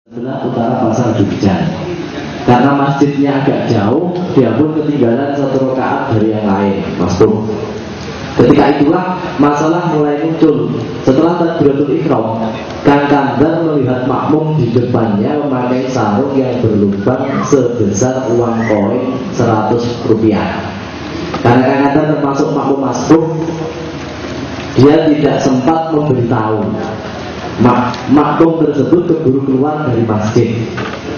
sebelah utara pasar Jogja. Karena masjidnya agak jauh, dia pun ketinggalan satu rakaat dari yang lain. Masuk. Ketika itulah masalah mulai muncul. Setelah takbiratul ihram, Kang Kandar melihat makmum di depannya memakai sarung yang berlubang sebesar uang koin 100 rupiah. Karena Kang Kandar termasuk makmum masbuk, dia tidak sempat memberitahu. Makmum tersebut keburu keluar dari masjid.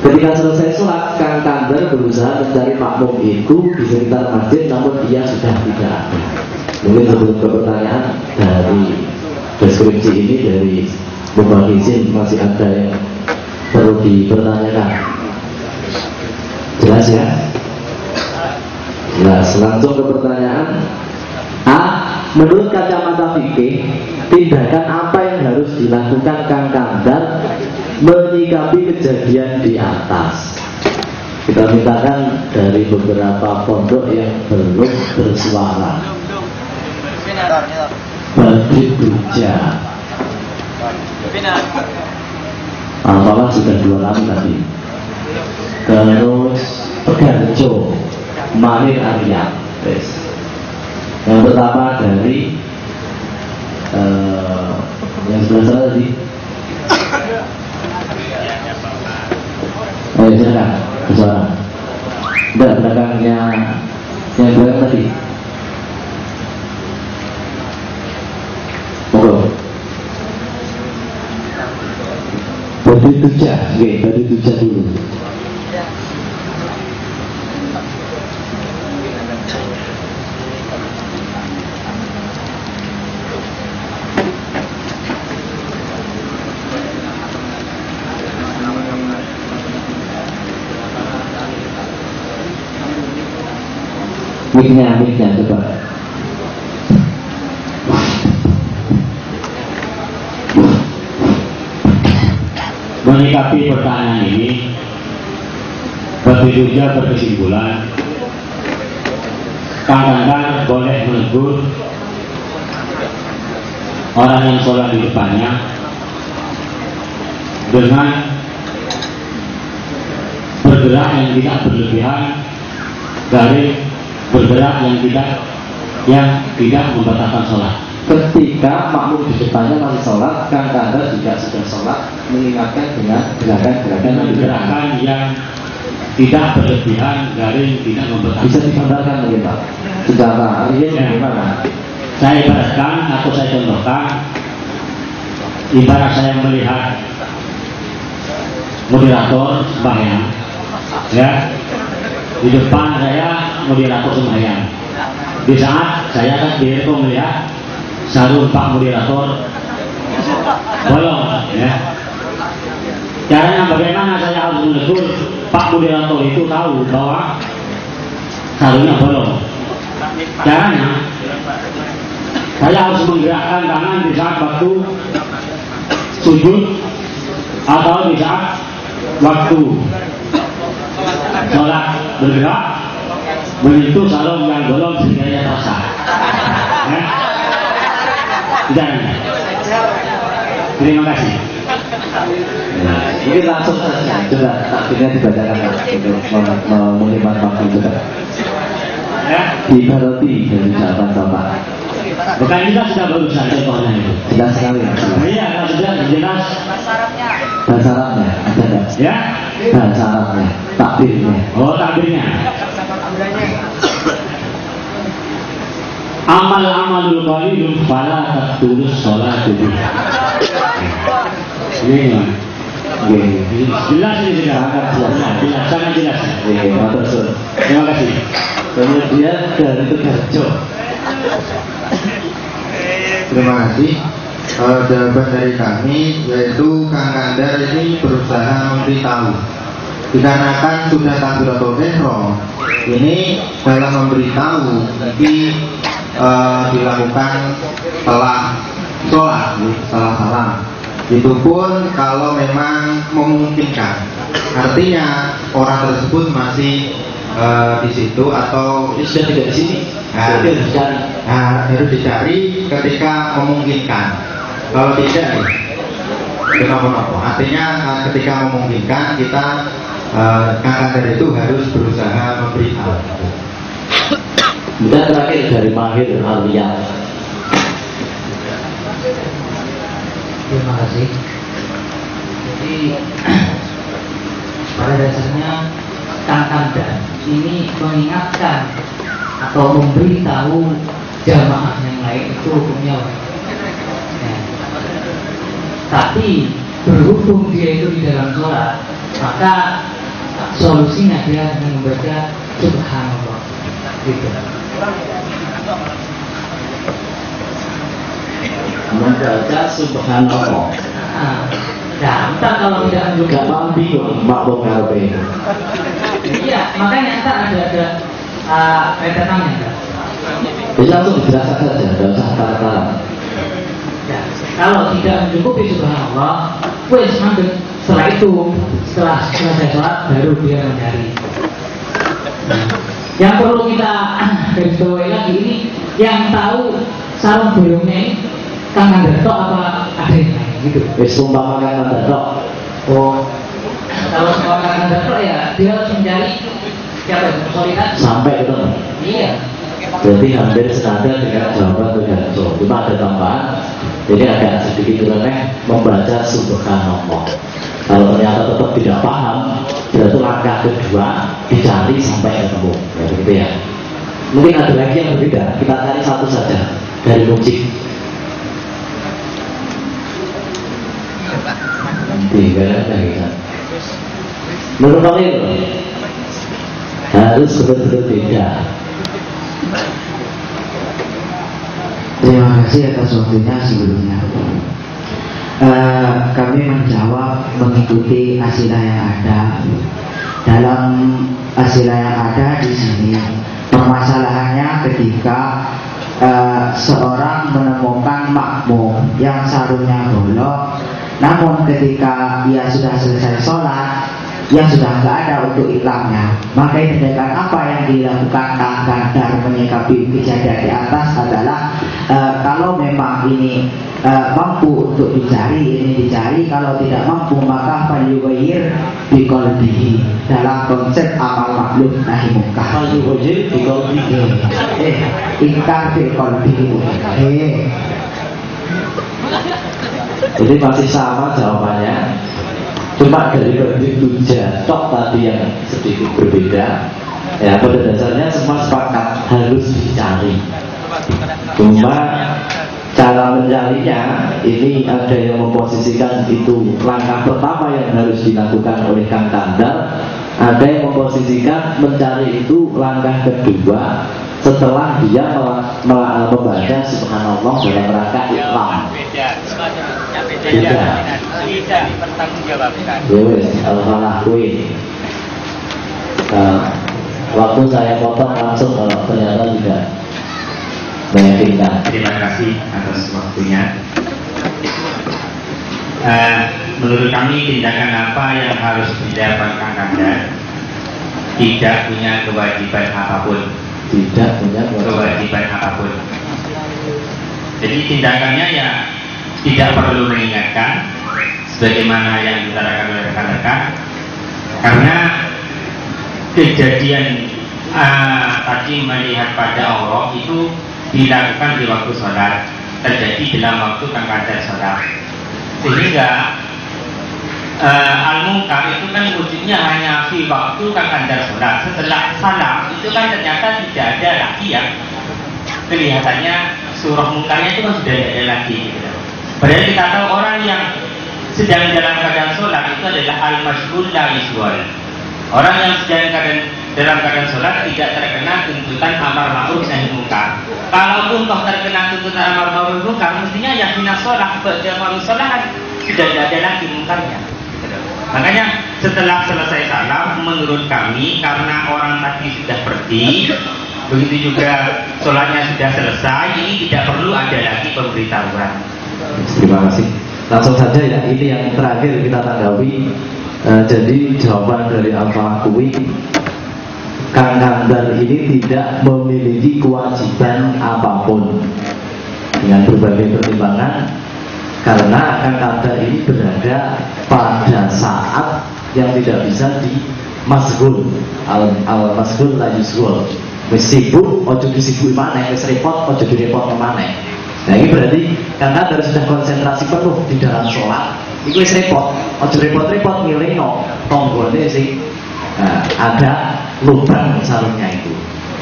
Ketika selesai sholat, Kang Kandar berusaha mencari makmum itu di sekitar masjid, namun dia sudah tidak ada. Mungkin beberapa pertanyaan dari deskripsi ini dari Bapak Izin masih ada yang perlu dipertanyakan. Jelas ya? Jelas. Langsung ke pertanyaan A. Menurut kacamata fikih, tindakan apa yang harus dilakukan Kang Kandar menyikapi kejadian di atas? Kita mintakan dari beberapa pondok yang belum bersuara. Badut Duja, Alfalah sudah 2 kali tadi. Terus Pegarjo, Mahir Arya. Yang pertama dari yang sebelah sana tadi. Ayo silakan bersuara. Enggak, belakangnya yang belakang tadi. Monggo. Badut Duja, oke, Badut Duja dulu. Miknya coba. Menyikapi pertanyaan ini, Badut Duja berkesimpulan Kang Kandar boleh menegur orang yang sholat di depannya dengan bergerak yang tidak berlebihan dari bergerak yang tidak membatalkan sholat. Ketika makmum di depannya masih sholat, Kang Kandar juga sudah sholat, mengingatkan dengan gerakan yang tidak berlebihan dari tidak membatalkan. Bisa digambarkan mungkin Pak? Secara real bagaimana? Saya ibaratkan atau saya contohkan, ibarat saya melihat moderator sembahyang, ya, di depan saya moderator sembahyang. Di saat saya kan direkom melihat sarung Pak moderator bolong, ya. Caranya bagaimana saya harus menegur Pak moderator itu tahu bahwa sarungnya bolong? Caranya saya harus menggerakkan tangan di saat waktu sujud atau di saat waktu sholat bergerak menyentuh sarung yang bolong sehingga ia terasa. Ya? Jangan. Terima kasih. Mungkin langsung saja. Coba takdirnya dibacakan untuk menerima waktu juga. Ya. Dibaroti dari jawaban Bapak. Bukan kita sudah berusaha contohnya itu. Jelas sekali. Iya, kalau sudah jelas. Bahasa Arabnya ada nggak? Ya. Bahasa Arabnya, takbirnya. Oh, takbirnya. Amal-amalul qalilun fala tatulus sholat itu. Ini jelas ini jelas, sangat jelas. Terima kasih. Kemudian dari Pegarjo. Terima kasih. Jawaban dari kami yaitu Kang Kandar ini berusaha memberitahu, dikarenakan sudah takbiratul ihram, ini dalam memberitahu nanti dilakukan setelah sholat, setelah salam. Itu pun kalau memang memungkinkan. Artinya orang tersebut masih di situ atau sudah tidak di sini. Harus dicari ketika memungkinkan. Kalau tidak, kenapa-napa. Artinya ketika memungkinkan kita Kang Kandar itu harus berusaha memberitahu. Kemudian terakhir dari Mahir Arya. Terima kasih. Jadi pada dasarnya Kang Kandar ini mengingatkan atau memberitahu jamaah yang lain itu hukumnya wajib. Ya. Tapi berhubung dia itu di dalam sholat, maka solusinya dia dengan membaca Subhanallah. Gitu. Membaca Subhanallah. Nah, ntar kalau tidak juga Gak bingung makhluk ngarepe. iya, makanya ntar ada rentetannya kan. Jadi langsung dijelaskan saja, tidak usah tara-tara. Ya, kalau tidak mencukupi Subhanallah, wes mandek. Setelah itu, setelah selesai sholat baru dia mencari. Yang perlu kita garis bawahi lagi ini, yang tahu sarung bolongnya ini Kang Kandar tok apa ada yang lain gitu. Wis umpama Kang Kandar tok. Oh, kalau Kang Kandar tok ya dia harus mencari siapa yang konsolidasi Sampai ketemu. Iya. Berarti hampir senada dengan jawaban Tuhanso. Cuma ada tambahan. Jadi agak sedikit remeh membaca Subhanallah. Kalau ternyata tetap tidak paham, berarti langkah kedua dicari sampai ketemu. Ya, begitu ya. Mungkin ada lagi yang berbeda. Kita cari satu saja dari musik. Tiga ada kita. Menurut kalian harus betul-betul beda. Terima kasih atas waktunya sebelumnya. Kami menjawab mengikuti asilah yang ada. Dalam asilah yang ada di sini, permasalahannya ketika seorang menemukan makmum yang sarungnya bolong, namun ketika ia sudah selesai sholat, yang sudah nggak ada untuk iklamnya, maka tindakan apa yang dilakukan Kang Kandar menyikapi kejadian di atas adalah kalau memang ini mampu untuk dicari, ini dicari. Kalau tidak mampu, maka falyughayyir biqalbihi dalam konsep amal maklum nahi munkar. Falyughayyir biqalbihi. Ingkar biqalbihi. Jadi masih sama jawabannya. Cuma dari begitu jatok tadi yang sedikit berbeda. Ya, pada dasarnya semua sepakat harus dicari. Cuma cara mencarinya ini ada yang memposisikan itu langkah pertama yang harus dilakukan oleh Kang Kandar, ada yang memposisikan mencari itu langkah kedua setelah dia membaca Subhanallah dalam rangka ikram. Beda. Tidak dipertanggungjawabkan. Yowes, al-falah kuih. Waktu saya potong langsung kalau ternyata tidak meyakinkan. Terima kasih atas waktunya. Menurut kami tindakan apa yang harus dilakukan Kang Kandar? Tidak punya kewajiban apapun. Tidak punya kewajiban apapun. Jadi tindakannya ya tidak perlu mengingatkan, sebagaimana yang diutarakan oleh rekan-rekan, karena kejadian tadi melihat pada Allah itu dilakukan di waktu sholat, terjadi dalam waktu Kang Kandar sholat, sehingga al-munkar itu kan wujudnya hanya di waktu Kang Kandar sholat. Setelah salam itu kan ternyata tidak ada lagi ya, kelihatannya surah munkarnya itu kan sudah tidak ada lagi gitu. Padahal kita tahu orang yang sedang dalam keadaan sholat itu adalah al-mashghul la yashghal. Orang yang sedang dalam keadaan sholat tidak terkena tuntutan amar ma'ruf nahi munkar. Kalaupun toh terkena tuntutan amar ma'ruf munkar, mestinya yang hina sholat pada maru sholat sudah tidak ada lagi munkarnya. Makanya setelah selesai salam, menurut kami karena orang tadi sudah pergi, begitu juga sholatnya sudah selesai, ini tidak perlu ada lagi pemberitahuan. Terima kasih. Langsung saja ya, ini yang terakhir kita tanggapi. Jadi jawaban dari Al-Falakuwi, Kang Kandar ini tidak memiliki kewajiban apapun. Dengan berbagai pertimbangan, Karena akan kabar ini berada pada saat yang tidak bisa di masgul, al masgul la yusgul. Wis sibuk, ojo disibuk mana, wis repot, ojo direpot mana. Nah ini berarti kan kabar sudah konsentrasi penuh di dalam sholat. Itu wis repot, ojo repot-repot ngilingno tonggolnya sih. Nah, ada lubang sarungnya itu.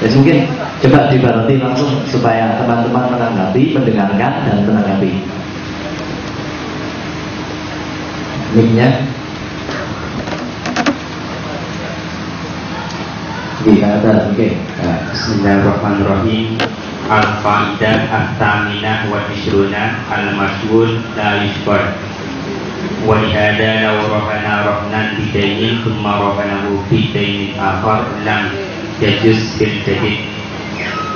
Jadi mungkin coba dibarengi langsung supaya teman-teman menanggapi, mendengarkan dan menanggapi. Mic-nya. Oke. Bismillahirrahmanirrahim. Al-Faidah At-Taminah wa Ishruna Al-Mas'ul La Yusbar. Wa lihada law rahana rahnan bidainin thumma rahanahu bidainin akhar lam yajuz bil jadid.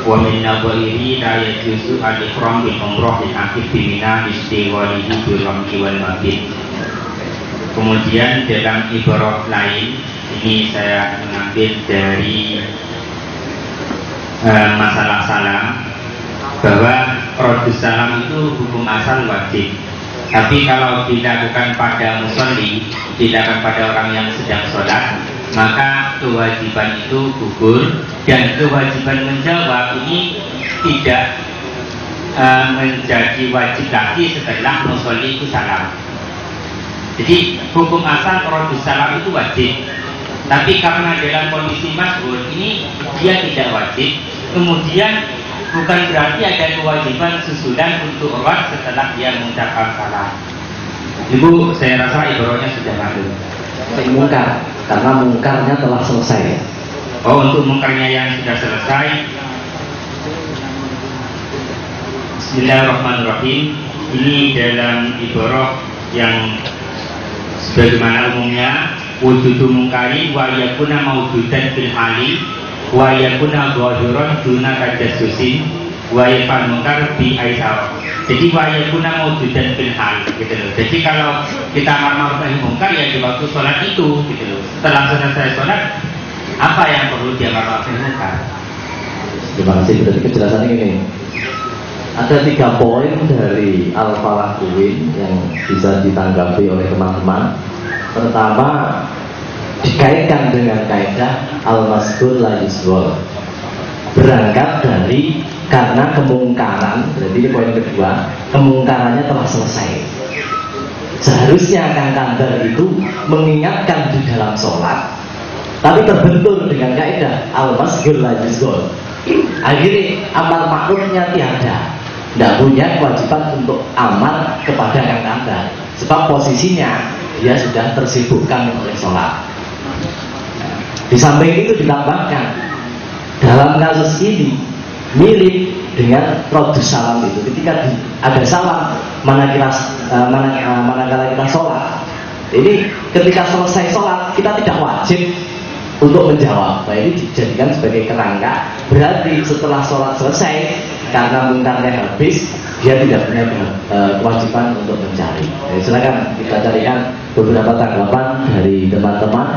Wa min nadhirihi la yajuzu al-ikram bil umrah lil akif bimina istighalihi bil ramki wal mabit. Kemudian dalam ibarat lain ini saya mengambil dari masalah salam, bahwa rodus salam itu hukum asal wajib. Tapi kalau dilakukan pada musolli, dilakukan pada orang yang sedang sholat, maka kewajiban itu gugur, dan kewajiban menjawab ini tidak menjadi wajib lagi setelah musolli itu salam. Jadi hukum asal rodus salam itu wajib. Tapi karena dalam kondisi mas'ul ini dia tidak wajib, kemudian bukan berarti ada kewajiban susulan untuk rod setelah dia mengucapkan salam. Ibu, saya rasa ibaratnya sudah masuk. Mungkar, karena mungkarnya telah selesai. Oh, untuk mungkarnya yang sudah selesai. Bismillahirrahmanirrahim. Ini dalam ibarat yang sebagaimana umumnya, wujudu mungkari wa yakuna mawjudan fil hali wa yakuna zahiran duna tajassusin wa yakun mungkar bi aisar. Jadi wa yakuna mawjudan fil hal gitu loh. Jadi kalau kita amar nahi mungkar ya di waktu sholat itu gitu loh. Setelah selesai sholat, apa yang perlu diamar nahi mungkar? Terima kasih. Berarti kejelasannya ini ada 3 poin dari Al-Falakuin yang bisa ditanggapi oleh teman-teman. Pertama, dikaitkan dengan kaidah al-masgur la yusgol. Berangkat dari karena kemungkaran, berarti ini poin kedua, kemungkarannya telah selesai. Seharusnya Kang Kandar itu mengingatkan di dalam sholat, tapi terbentur dengan kaidah al-masgur la yusgol. Akhirnya amar ma'rufnya tiada, tidak punya kewajiban untuk amar kepada Kang Kandar, sebab posisinya dia sudah tersibukkan oleh sholat. Di samping itu ditambahkan dalam kasus ini mirip dengan rodus salam itu. Ketika ada salam manakala kita sholat, ini ketika selesai sholat kita tidak wajib untuk menjawab. Nah, ini dijadikan sebagai kerangka. Berarti setelah sholat selesai, karena mungkarnya habis, dia tidak punya kewajiban untuk mencari. Jadi, silakan kita carikan beberapa tanggapan dari teman-teman.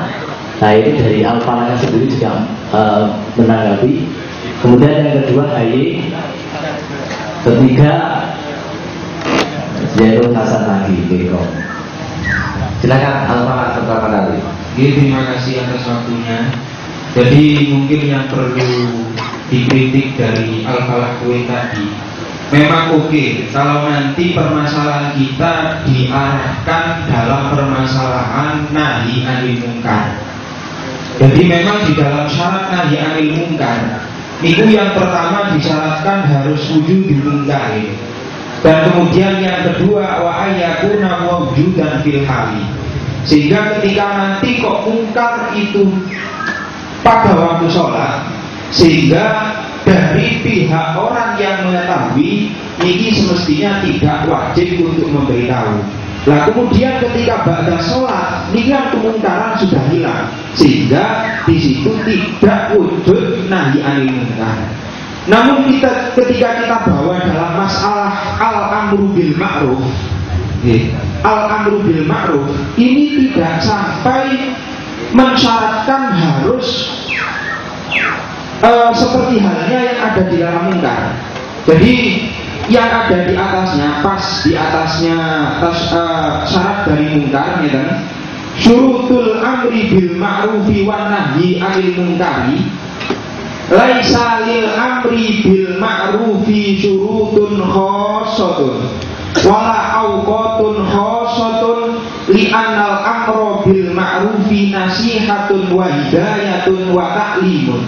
Nah, ini dari Al-Falakah sendiri juga menanggapi. Kemudian yang kedua Hayi, ketiga yaitu Hasan lagi. Silakan Al-Falakah pertama kali. Terima kasih atas waktunya. Jadi mungkin yang perlu dikritik dari Al-Falakuin tadi, memang oke kalau nanti permasalahan kita diarahkan dalam permasalahan nahi anil mungkar. Jadi memang di dalam syarat nahi anil mungkar itu yang pertama disyaratkan harus wujud mungkar, dan kemudian yang kedua wa ayyakuna mawjudan fil hali. Sehingga ketika nanti kok mungkar itu pada waktu sholat, sehingga dari pihak orang yang mengetahui ini semestinya tidak wajib untuk memberitahu. Nah kemudian ketika ba'da sholat, niat kemungkaran sudah hilang, sehingga di situ tidak wujud nahi anil mungkar. Namun ketika kita bawa dalam masalah al-amru bil ma'ruf, al-amru bil ma'ruf ini tidak sampai mensyaratkan harus seperti halnya yang ada di dalam mungkar. Jadi yang ada di atasnya, pas di atasnya syarat dari mungkar, ya kan? Syurutul amri bil ma'rufi wan nahyi 'anil munkari. Laisa lil amri bil ma'rufi syurutun khassatun wala awqatun khassatun li'annal amra bil ma'rufi nasihatun wa hidayatun wa ta'limun.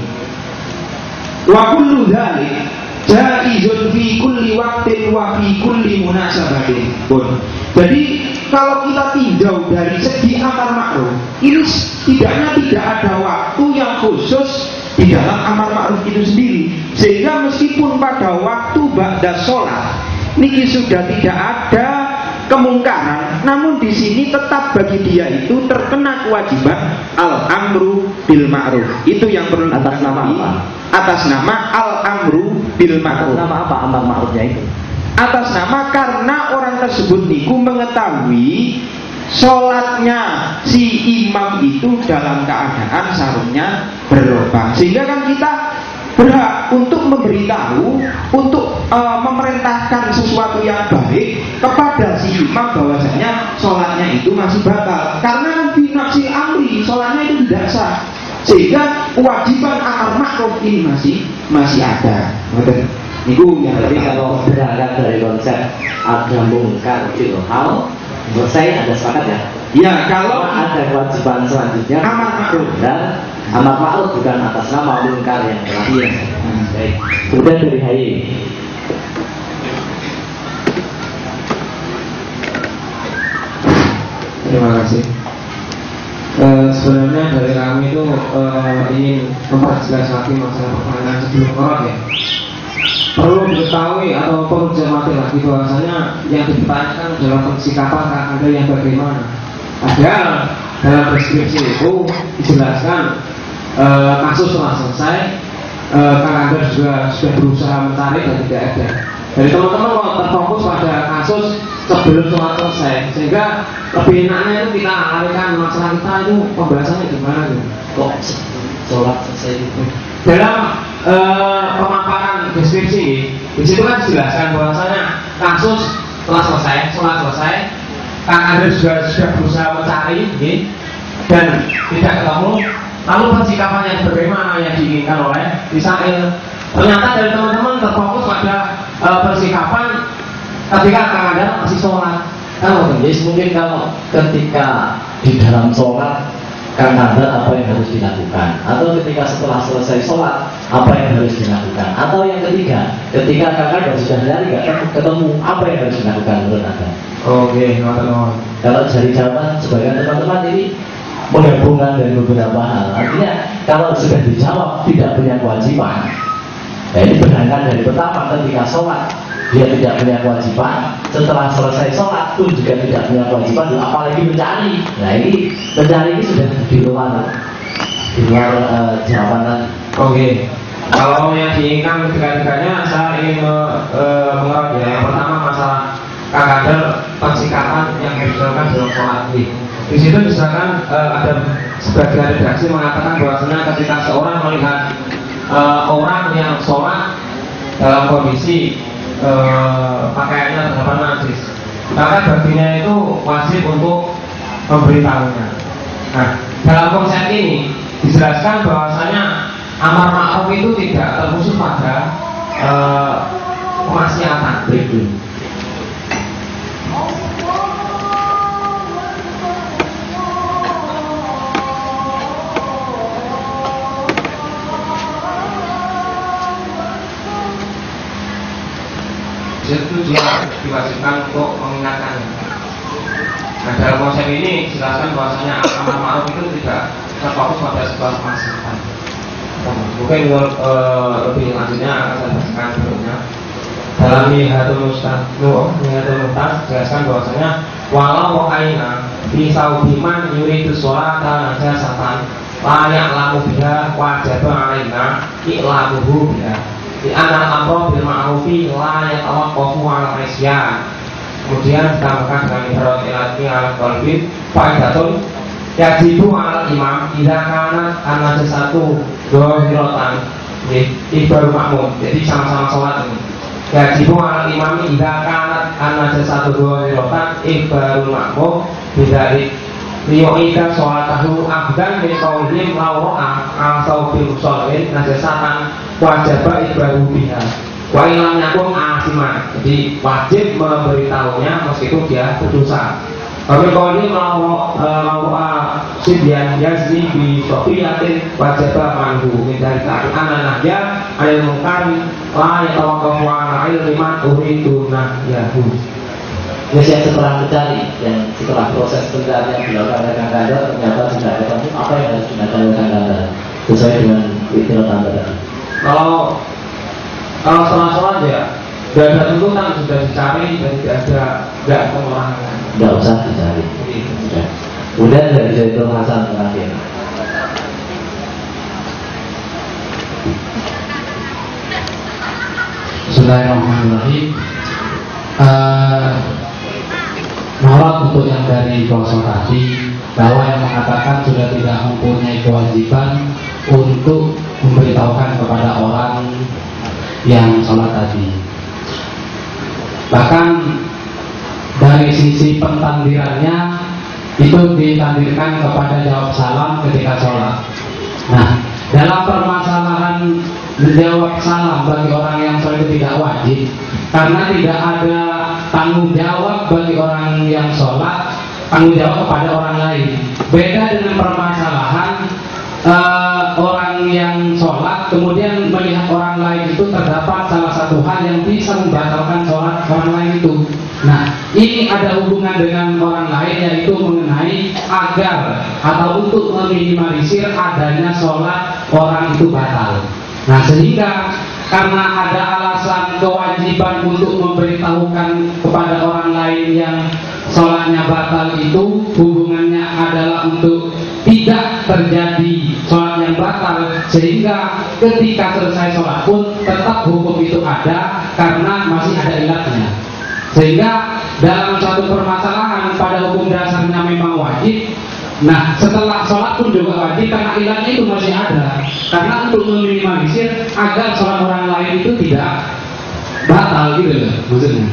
Wa kullu dzalik jaizun fi kulli waqtin wa fi kulli munasabatin. Jadi kalau kita tinjau dari segi amar ma'ruf, ini tidaknya tidak ada waktu yang khusus di dalam amar ma'ruf itu sendiri, sehingga meskipun pada waktu ba'da sholat niki sudah tidak ada kemungkaran, namun di sini tetap bagi dia itu terkena kewajiban al-amru bil ma'ruf. Itu yang perlu atas nama apa? Atas nama al-amru bil ma'ruf. Atas nama apa amar ma'rufnya itu? Atas nama karena orang tersebut niku mengetahui sholatnya si imam itu dalam keadaan sarungnya berlubang, sehingga kan kita berhak untuk memberitahu, untuk memerintahkan sesuatu yang baik kepada si imam bahwasanya sholatnya itu masih batal, karena di nafsil amri sholatnya itu tidak sah, sehingga kewajiban amar ma'ruf ini masih ada. Niku yang jadi kalau berangkat dari konsep ada mungkar fil hal, menurut saya ada sepakat ya. Ya, kalau ada kewajiban selanjutnya amar ma'ruf, dan amar ma'ruf bukan atas nama mungkar yang terakhir. Baik. Kemudian dari Hayi. Terima kasih. Sebenarnya dari kami itu ingin memperjelas lagi masalah pertanyaan sebelum korot ya. Perlu diketahui atau perlu dicermati lagi bahwasanya yang dipertanyakan adalah persikapan kakanda yang bagaimana. Padahal dalam deskripsi itu dijelaskan kasus telah selesai, kakanda juga sudah berusaha mencari dan tidak ada. Jadi teman-teman kalau terfokus pada kasus sebelum sholat selesai, sehingga lebih enaknya itu kita alihkan masalah kita itu pembahasannya gimana gitu. Kok sholat selesai itu? Dalam pemaparan deskripsi di situ kan dijelaskan bahwasanya kasus telah selesai, sholat selesai, kakanda juga sudah berusaha mencari dan tidak ketemu. Lalu persikapan yang bagaimana yang diinginkan oleh Israel? Ternyata dari teman-teman terfokus pada persikapan ketika kakanda masih sholat. Jadi mungkin kalau ketika di dalam sholat kakanda apa yang harus dilakukan, atau ketika setelah selesai sholat apa yang harus dilakukan, atau yang ketiga ketika kakanda sudah nyari nggak ketemu apa yang harus dilakukan menurut Anda? Oke, teman-teman. Kalau dari jawaban sebagian teman-teman ini menggabungkan dari beberapa hal, artinya kalau sudah dijawab tidak punya kewajiban. Nah ini berangkat dari pertama ketika sholat dia tidak punya kewajiban, setelah selesai sholat pun juga tidak punya kewajiban, apalagi mencari. Nah ini mencari ini sudah di luar jawaban. Oke. Kalau yang diinginkan tiga-tiganya saya ingin mengerti ya. Yang pertama masalah kakanda persikapan yang harus dilakukan dalam sholat ini. Di situ misalkan ada sebagian redaksi mengatakan bahwasanya ketika seorang melihat orang yang sholat dalam kondisi pakaiannya terdapat najis, maka baginya itu wajib untuk memberitahunya. Nah, dalam konsep ini dijelaskan bahwasanya amar ma'ruf itu tidak terkhusus pada kemaksiatan. Itu dia diwajibkan untuk mengingatkannya. Nah dalam konsep ini jelaskan bahwasanya amar ma'ruf itu tidak terfokus pada sebuah kemaksiatan. Mungkin lebih lanjutnya akan saya bacakan sebelumnya. Dalam Nihatul Mustad jelaskan bahwasanya walau wa'aina fi saubiman yuridu sholata najasatan la ya'lamu biha wajaba 'alaina i'lamuhu biha. Di anak amro bil ma'rufi la yatawaqqafu 'ala isyan. Kemudian ditambahkan dengan ibarat ilati ala qalbi faidatun yajibu 'ala imam idza kana an-najasatu dhahiratan ibaru makmum. Jadi sama-sama sholat ini. Yajibu al imami idza kanat an-najasatu dhahiratan ibarul makmum bidalik liyu'ida sholatahu afdan min qawlihim law ra'a asau bil musallin najasatan wajaba ibaru biha wa ilam yakun asiman. Jadi wajib memberitahunya meskipun dia berdosa. Tapi kalau ini mau sidian yazni bi sofiyatin wajibah manhu dari saat ananahya ayat mungkar la yatawakkafu ala ilman uridu nahyahu. Yang setelah mencari, yang setelah proses pencarian dilakukan rekan Anda ternyata tidak ketemu, apa yang harus dilakukan rekan Anda sesuai dengan ikhtiar Anda? Kalau setelah sholat ya tidak ada tuntutan, sudah dicari dan tidak pengurangan. Tidak usah dicari. Sudah. Kemudian dari Zaidul Hasan terakhir. Bismillahirrahmanirrahim. Menolak untuk yang dari Klausul tadi, bahwa yang mengatakan sudah tidak mempunyai kewajiban untuk memberitahukan kepada orang yang sholat tadi. Bahkan dari sisi pentandirannya itu ditandirkan kepada jawab salam ketika sholat. Nah, dalam permasalahan menjawab salam bagi orang yang sholat itu tidak wajib, karena tidak ada tanggung jawab bagi orang yang sholat, tanggung jawab kepada orang lain. Beda dengan permasalahan orang yang sholat kemudian melihat orang lain itu terdapat salah satu hal yang bisa membatalkan sholat orang lain itu. Nah, ini ada hubungan dengan orang lain, yaitu mengenai agar atau untuk meminimalisir adanya sholat orang itu batal. Nah, sehingga karena ada alasan kewajiban untuk memberitahukan kepada orang lain yang sholatnya batal itu, hubungannya adalah untuk tidak terjadi sholat yang batal, sehingga ketika selesai sholat pun tetap hukum itu ada karena masih ada ilatnya. Sehingga dalam satu permasalahan pada hukum dasarnya memang wajib. Nah, setelah sholat pun juga wajib karena ilatnya itu masih ada. Karena untuk meminimalisir agar sholat orang lain itu tidak batal gitu loh maksudnya.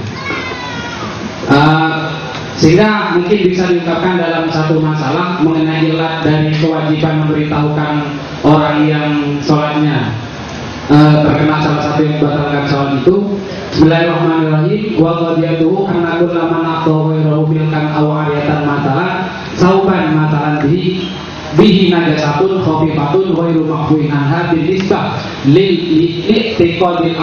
Sehingga mungkin bisa diungkapkan dalam satu masalah mengenai ilat dari kewajiban memberitahukan orang yang sholatnya terkena salah satu yang membatalkan sholat itu. Bismillahirrahmanirrahim. Wa qadiyatuhu anna kulla man aqawirahu milkan aw ariyatan matalan sauban matalan bihi najasatun khafifatun wa iru makhfuin anha bil nisbah li'tiqadil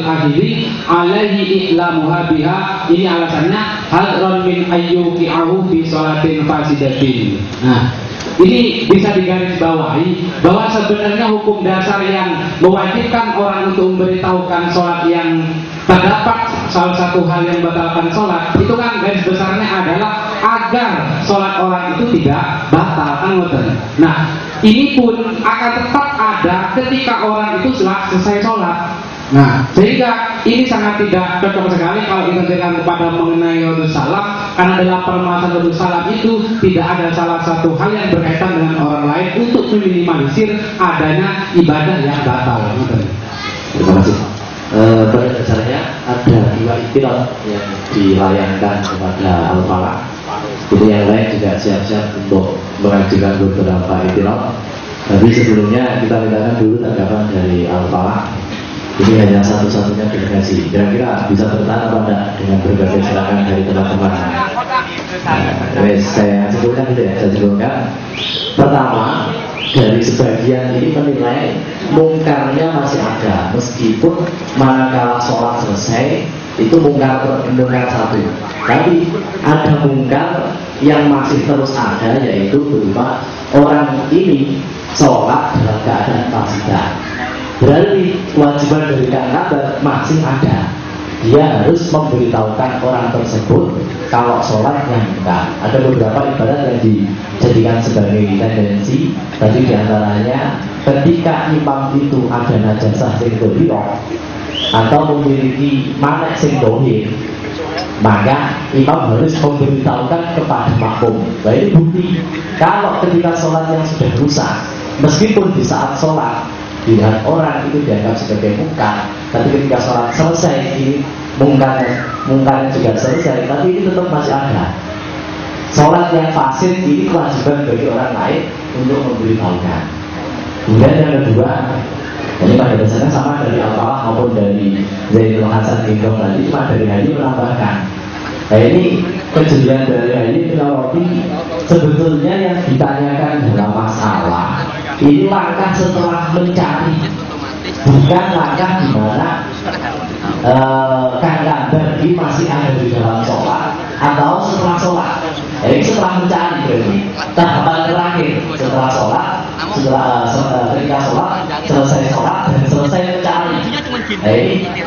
adili alaihi ihlamuha biha. Ini alasannya hadron min ayyuki'ahu bi sholatin fasidatin. Nah, ini bisa digarisbawahi bahwa sebenarnya hukum dasar yang mewajibkan orang untuk memberitahukan sholat yang terdapat salah satu hal yang membatalkan sholat itu kan garis besarnya adalah agar sholat orang itu tidak batal kan. Nah, ini pun akan tetap ada ketika orang itu selesai sholat. Nah, sehingga ini sangat tidak cocok sekali kalau kita dengar kepada mengenai Yudus Salam, karena dalam permasalahan Yudus Salam itu tidak ada salah satu hal yang berkaitan dengan orang lain untuk meminimalisir adanya ibadah yang batal. Terima kasih. Pada dasarnya ada dua ikhtiar yang dilayangkan kepada Al-Falah. Jadi yang lain juga siap-siap untuk mengajukan beberapa ikhtiar. Tapi sebelumnya kita mintakan dulu tanggapan dari Al-Falah. Ini hanya satu-satunya delegasi. Kira-kira bisa bertahan apa enggak dengan berbagai serangan dari teman-teman? Saya sebutkan gitu ya. Saya sebutkan. Pertama, dari sebagian ini menilai mungkarnya masih ada, meskipun manakala sholat selesai itu mungkar satu. Tapi ada mungkar yang masih terus ada, yaitu berupa orang ini sholat dalam keadaan fasidah. Berarti kewajiban dari kabar masih ada. Dia harus memberitahukan orang tersebut kalau sholatnya bukan. Ada beberapa ibadat yang dijadikan sebagai tendensi. Tadi diantaranya ketika imam itu ada najasah sing dohirah atau memiliki manek sing dohir, maka imam harus memberitahukan kepada makmum. Nah, ini bukti kalau ketika sholat yang sudah rusak, meskipun di saat sholat dilihat orang itu dianggap sebagai mungkar, Tapi ketika sholat selesai, ini mungkarnya juga selesai, tapi ini tetap masih ada. Sholat yang fasid ini kewajiban bagi orang lain untuk memberitahukan. Kemudian yang kedua, ini pada dasarnya sama dari Al-Falah maupun dari Zainul Hasan Ginggong tadi, cuma dari Hayy menambahkan. Nah ini kejelian dari Hayy Filarofi, sebetulnya yang ditanyakan dalam masalah ini langkah setelah mencari, bukan langkah di mana Kang Kandar ini masih ada di dalam sholat atau setelah sholat. Jadi setelah mencari berarti tahapan terakhir setelah sholat, ketika sholat, selesai sholat dan selesai mencari.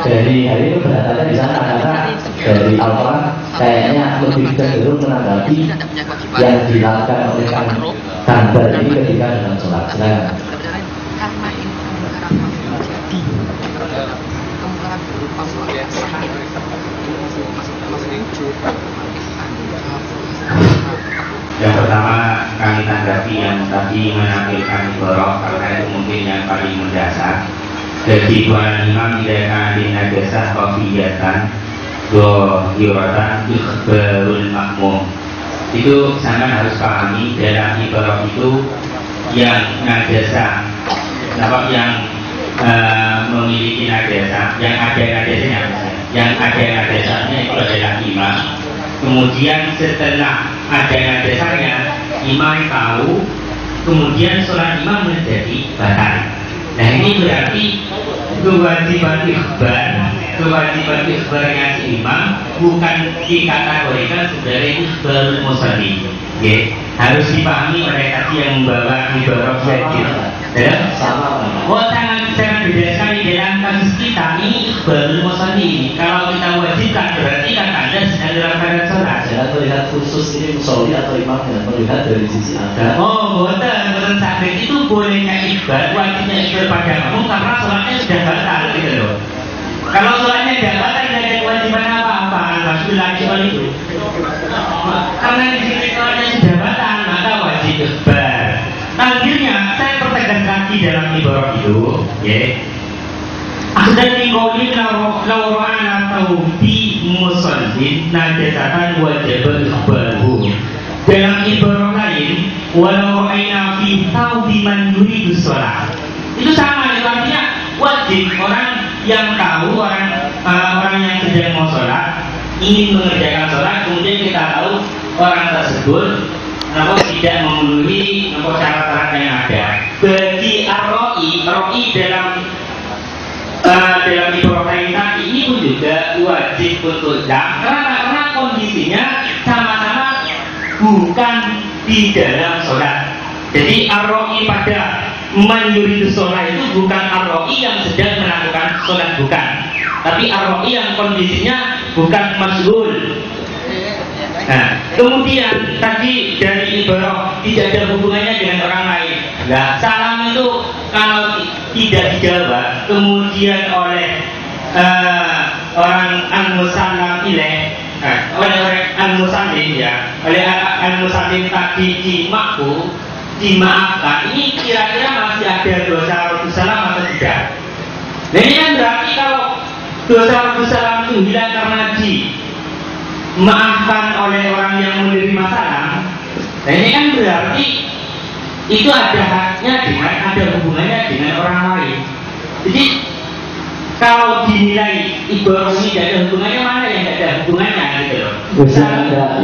Dari hari itu berdatanya di sana karena dari Al-Quran kayaknya lebih cenderung menanggapi yang dilakukan oleh Kang Kandar ini ketika dalam sholat. Silakan. Yang pertama kami tanggapi yang tadi menampilkan ibarah karena itu mungkin yang paling mendasar. Jadi Tuhan Imam tidak di najasah kafiyatan dohiratan ikhbarul makmum. Itu sangat harus pahami dalam ibarah itu yang najasah, yang memiliki najasah, yang ada najasahnya itu adalah imam. Kemudian setelah ada najasahnya, imam tahu, kemudian sholat imam menjadi batal. Nah ini berarti kewajiban ikhbarnya si imam bukan dikategorikan sebagai ikhbarul musalli. Harus dipahami oleh tadi yang membawa ibarah wajib. Sangat beda sekali dalam kasus kita ini ikhbarul musalli. Kalau kita wajibkan berarti kan Anda sedang dalam keadaan sholat. Jangan melihat khusus ini musolli atau imam, yang melihat dari sisi Anda. Betul sakit itu bolehnya ikhbar, wajibnya ikhbar pada kamu karena sholatnya sudah batal gitu loh. Kalau sholatnya tidak batal tidak ada kewajiban apa-apa, maksud lagi soal itu. Karena di sini sholatnya sudah batal maka wajib ikhbar. Akhirnya saya pertegas lagi dalam ibarah itu, Asdan mingkoli lauro'an atau di musallin najasatan wajib ikhbarhu. Dalam ibarah lain, walau aina fi taubiman yuridu sholat. Itu sama, itu artinya wajib orang yang tahu, orang yang sedang mau sholat, ingin mengerjakan sholat, kemudian kita tahu orang tersebut tidak memenuhi syarat-syarat yang ada. Bagi ar-ra'i dalam ibarah lain tadi ini pun juga wajib untuk karena kondisinya sama-sama bukan di dalam sholat. Jadi ar-ra'i pada man yuridu sholat itu bukan ar-ra'i yang sedang melakukan sholat, bukan. Tapi ar-ra'i yang kondisinya bukan masyhur. Nah, kemudian tadi dari ibarah tidak ada hubungannya dengan orang lain. Nah, salam itu kalau tidak dijawab kemudian oleh orang al-musallam ilaih, oleh al-musallim oleh al-musallim tadi dimaafkan, ini kira-kira masih ada dosa salam atau tidak? Nah ini kan berarti kalau dosa salam itu hilang karena dimaafkan oleh orang yang menerima salam. Nah ini kan berarti itu ada haknya ada hubungannya dengan orang lain. Jadi kalau dinilai ibarah ini tidak ada hubungannya, mana yang tidak ada hubungannya gitu loh.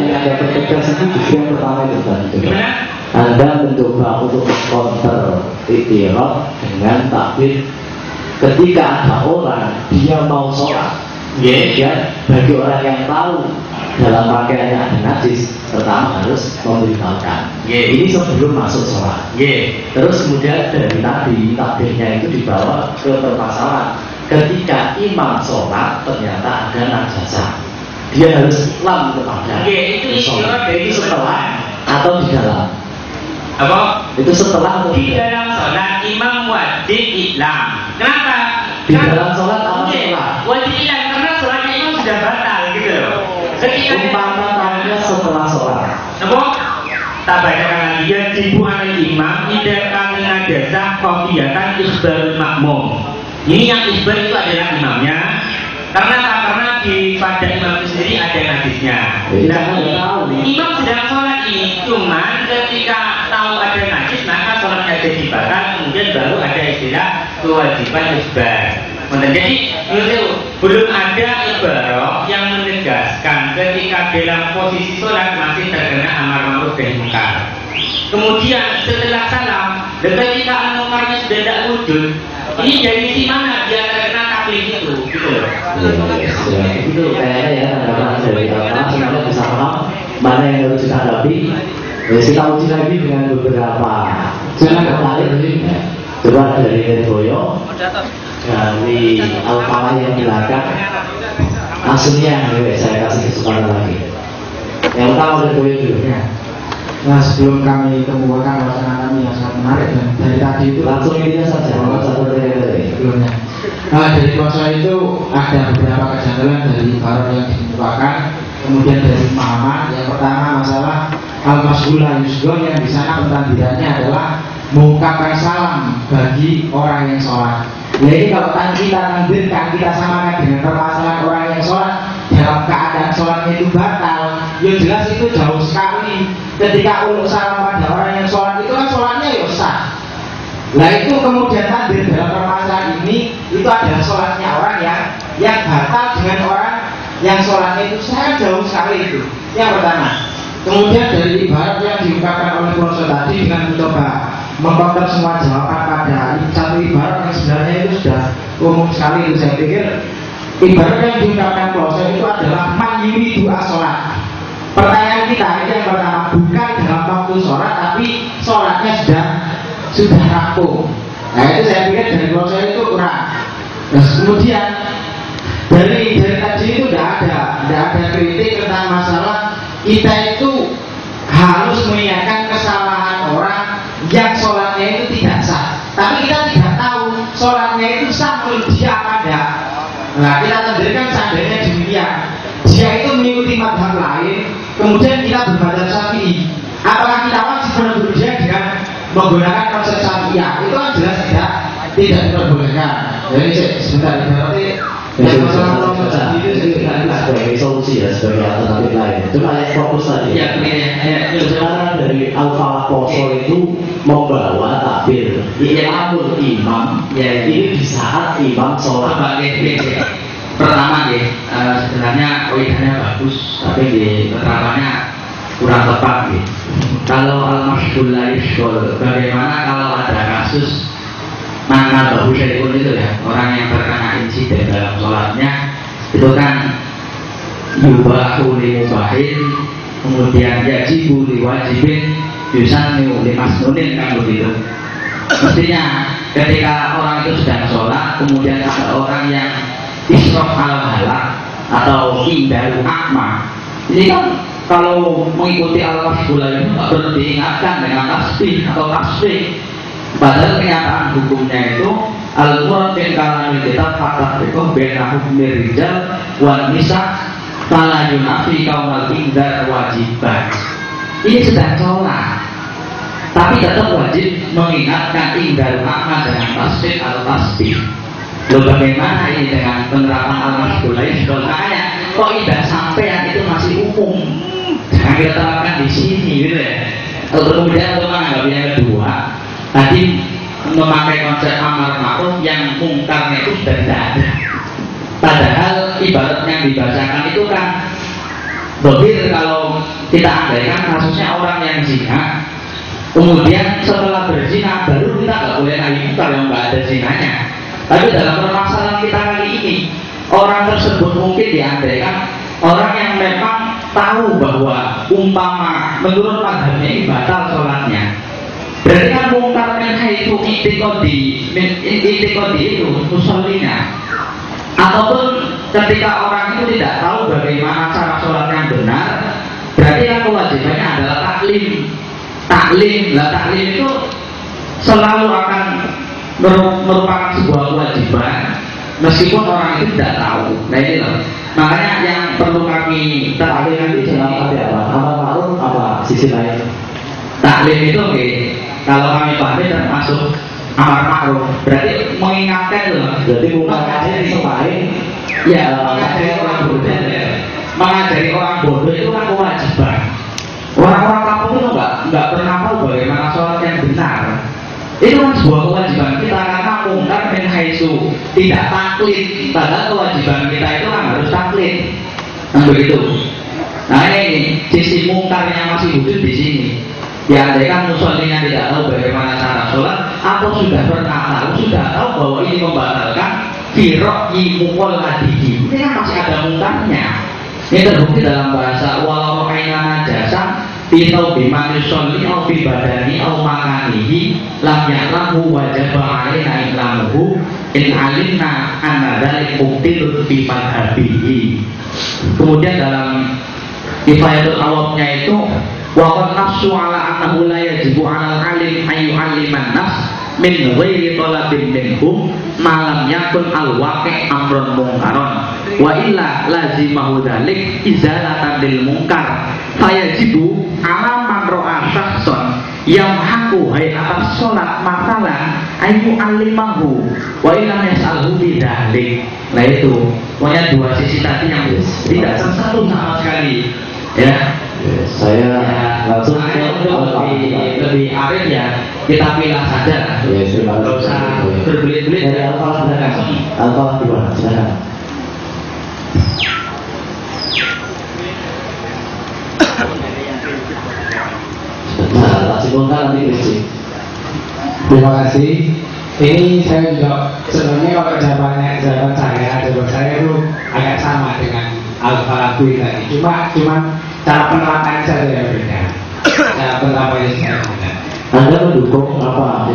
Yang ada pertegas itu justru yang pertama itu tadi. Gimana? Anda mencoba untuk counter ikhtiar dengan takbir ketika ada orang dia mau sholat. Bagi orang yang tahu dalam pakaiannya ada najis, pertama harus memberitahukan. Ini sebelum masuk sholat. Terus kemudian dari tadi takbirnya itu dibawa ke permasalahan. Ketika imam sholat ternyata ada najasa, dia harus lam kepada sholat. Itu setelah atau di dalam? Apa? Itu setelah atau di dalam sholat imam wajib iklam. Kenapa? Di dalam sholat atau setelah? Wajib iklam karena sholatnya imam sudah batal gitu loh. Umpama tahunya setelah sholat. Apa? Tak bacakan lagi ya, jibu alal imam tidak karena najasah kafiyatan ikhbarul makmum. Ini yang isbar itu adalah imamnya. Karena di pada imam itu sendiri ada hadisnya. Nah, imam sedang sholat ini, cuman ketika tahu ada najis maka sholatnya jadi batal, kemudian baru ada istilah kewajiban isbar. Jadi belum ada ibarat yang menegaskan ketika dalam posisi sholat masih terkena amar ma'ruf nahi munkar. Kemudian setelah salam, ketika al-munkarnya sudah tidak wujud, ini dari si mana dia terkena taklif itu, gitu loh. Itu kayaknya ya tanggapan dari apa sebenarnya bisa paham mana yang harus ditanggapi. Kita uji lagi dengan beberapa lain. Coba dari Boyo, dari Al-Falah yang belakang, aslinya saya kasih kesempatan lagi. Yang tahu dari Boyo dulu. Nah, sebelum kami kemukakan wacana kami yang sangat menarik dan dari tadi itu langsung intinya saja. Sebelumnya, dari kuasa itu ada beberapa kejanggalan dari barat yang dikemukakan. Kemudian dari pemahaman yang pertama masalah al-mas'ulah yusgon yang di sana pentandirannya adalah mengungkapkan salam bagi orang yang sholat. Jadi kalau kita tandirkan, kita samakan dengan permasalahan orang yang sholat dalam keadaan sholatnya itu batal, ya jelas itu jauh sekali. Ketika uluk salam pada orang yang sholat itu kan sholatnya ya sah. Nah itu kemudian tandir dalam permasalahan ini itu adalah sholatnya orang yang batal dengan orang yang sholatnya itu sangat jauh sekali itu. Yang pertama. Kemudian dari ibarat yang diungkapkan oleh Profesor tadi dengan mencoba mengcover semua jawaban pada satu ibarat yang sebenarnya itu sudah umum sekali itu saya pikir. Ibarat yang diungkapkan Profesor itu adalah man yuridu as-sholat. Pertanyaan kita ini yang pertama bukan dalam waktu sholat tapi sholatnya sudah rampung. Nah itu saya pikir dari Profesor itu kurang. Terus kemudian dari tadi itu tidak ada kritik tentang masalah kita itu harus mengingatkan kesalahan orang yang sholatnya itu tidak sah. Tapi kita tidak tahu sholatnya itu sah menurut dia apa enggak. Nah kita tandirikan seandainya demikian, dia itu mengikuti madhab lain, kemudian kita bermadhab Syafi'i. Apakah kita wajib menegur dia dengan menggunakan konsep Syafi'iyah? Itu kan jelas tidak diperbolehkan. Jadi sebentar, berarti sebagai solusi ya, sebagai alternatif lain. Cuma yang fokus tadi. Sekarang dari Al-Falah Poso itu membawa takbir imamul imam. Ini di saat imam sholat. Pertama sebenarnya koidahnya bagus, tapi di penerapannya kurang tepat. Kalau al-mas'ulah yusgol, bagaimana kalau ada kasus mana bahu syai'un itu ya, orang yang terkena insiden dalam sholatnya itu kan yubahu li mubahin, kemudian yajibu li wajibin, yusannu li masnunin, kan begitu. Mestinya ketika orang itu sedang sholat kemudian ada orang yang isrof al-halak atau indaru akma, ini kan kalau mengikuti al-mas'ulah itu tak perlu diingatkan dengan tasbih atau tasbih. Padahal kenyataan hukumnya itu al-Quran bin kalamil kitab fakta fiqh bena hukmir rijal wan nisa fala yunafi kaumal indar wajiban. Ini sedang sholat tapi tetap wajib mengingatkan indar makna dengan tasbih atau tasbih. Loh bagaimana ini dengan penerapan al-mas'ulah? Makanya kok tidak sampai yang itu masih umum, jangan kita terapkan di sini gitu ya. Kemudian untuk menanggapi yang kedua, tadi memakai konsep amar ma'ruf yang mungkarnya itu sudah tidak ada. Padahal ibarat yang dibacakan itu kan berbeda. Kalau kita andaikan kasusnya orang yang zina, kemudian setelah berzina baru kita nggak boleh nahi munkar yang nggak ada zinanya. Tapi dalam permasalahan kita kali ini, orang tersebut mungkin diandaikan orang yang memang tahu bahwa umpama menurut madhabnya ini batal sholatnya. Berarti kan mungkar menhai itu itikodi itu musollinya. Ataupun ketika orang itu tidak tahu bagaimana cara sholat yang benar, berarti kan kewajibannya adalah taklim. Taklim itu selalu akan merupakan sebuah kewajiban meskipun orang itu tidak tahu. Nah ini loh, makanya yang perlu kami taklimkan di dalam apa? Amar ma'ruf apa sisi lain? Taklim itu kalau kami pahami termasuk amar ma'ruf. Berarti mengingatkan loh. Jadi mungkarnya disukai. Ya, mengajari orang bodoh. Mengajari orang bodoh itu kan kewajiban. Orang-orang kampung itu nggak pernah tahu bagaimana sholat yang benar. Itu kan sebuah kewajiban kita karena mungkar min haitsu tidak taklid. Padahal kewajiban kita itu kan harus taklid. Nah begitu. Nah ini sisi mungkarnya masih wujud di sini. Ya andai kan musollinya tidak tahu bagaimana cara sholat, atau sudah pernah tahu, sudah tahu bahwa ini membatalkan firoi mukol ladihi. Ini kan masih ada mungkarnya. Ini terbukti dalam bahasa walau rokaina najasa pitau biman yusolli au bi badani au makanihi lam ya'lamu wajib alaina iklamuhu in alimna anna dzalik mubtilun fi madhabihi. Kemudian dalam Kifayatul Awamnya itu waqad nafsu ala annahu la yajibu 'alal 'alim ay yu'alliman nafs min ghairi talabin minhum ma lam yakun al-waqi' amrun munkaron wa illa lazimahu dzalik izalatan lil munkar fayajibu 'ala man ra'a syakhsan yamhaqu hay'atas shalat masalan ay yu'allimahu wa illa yas'alhu bidzalik. Nah itu pokoknya dua sisi tadi yang tidak tersatu sama sekali. Ya, saya langsung lebih arif ya, kita pilih saja. Ya, tidak usah berbelit-belit dari Al-Falah silakan. Al-Falah gimana? Silakan. Nah, tak simpulkan nanti Kristi. Terima kasih. Ini saya juga sebenarnya kalau jawaban saya itu agak sama dengan Al-Falawi tadi. Cuma cara penerapannya saja yang berbeda. Cara penerapannya saya berbeda. Anda mendukung apa?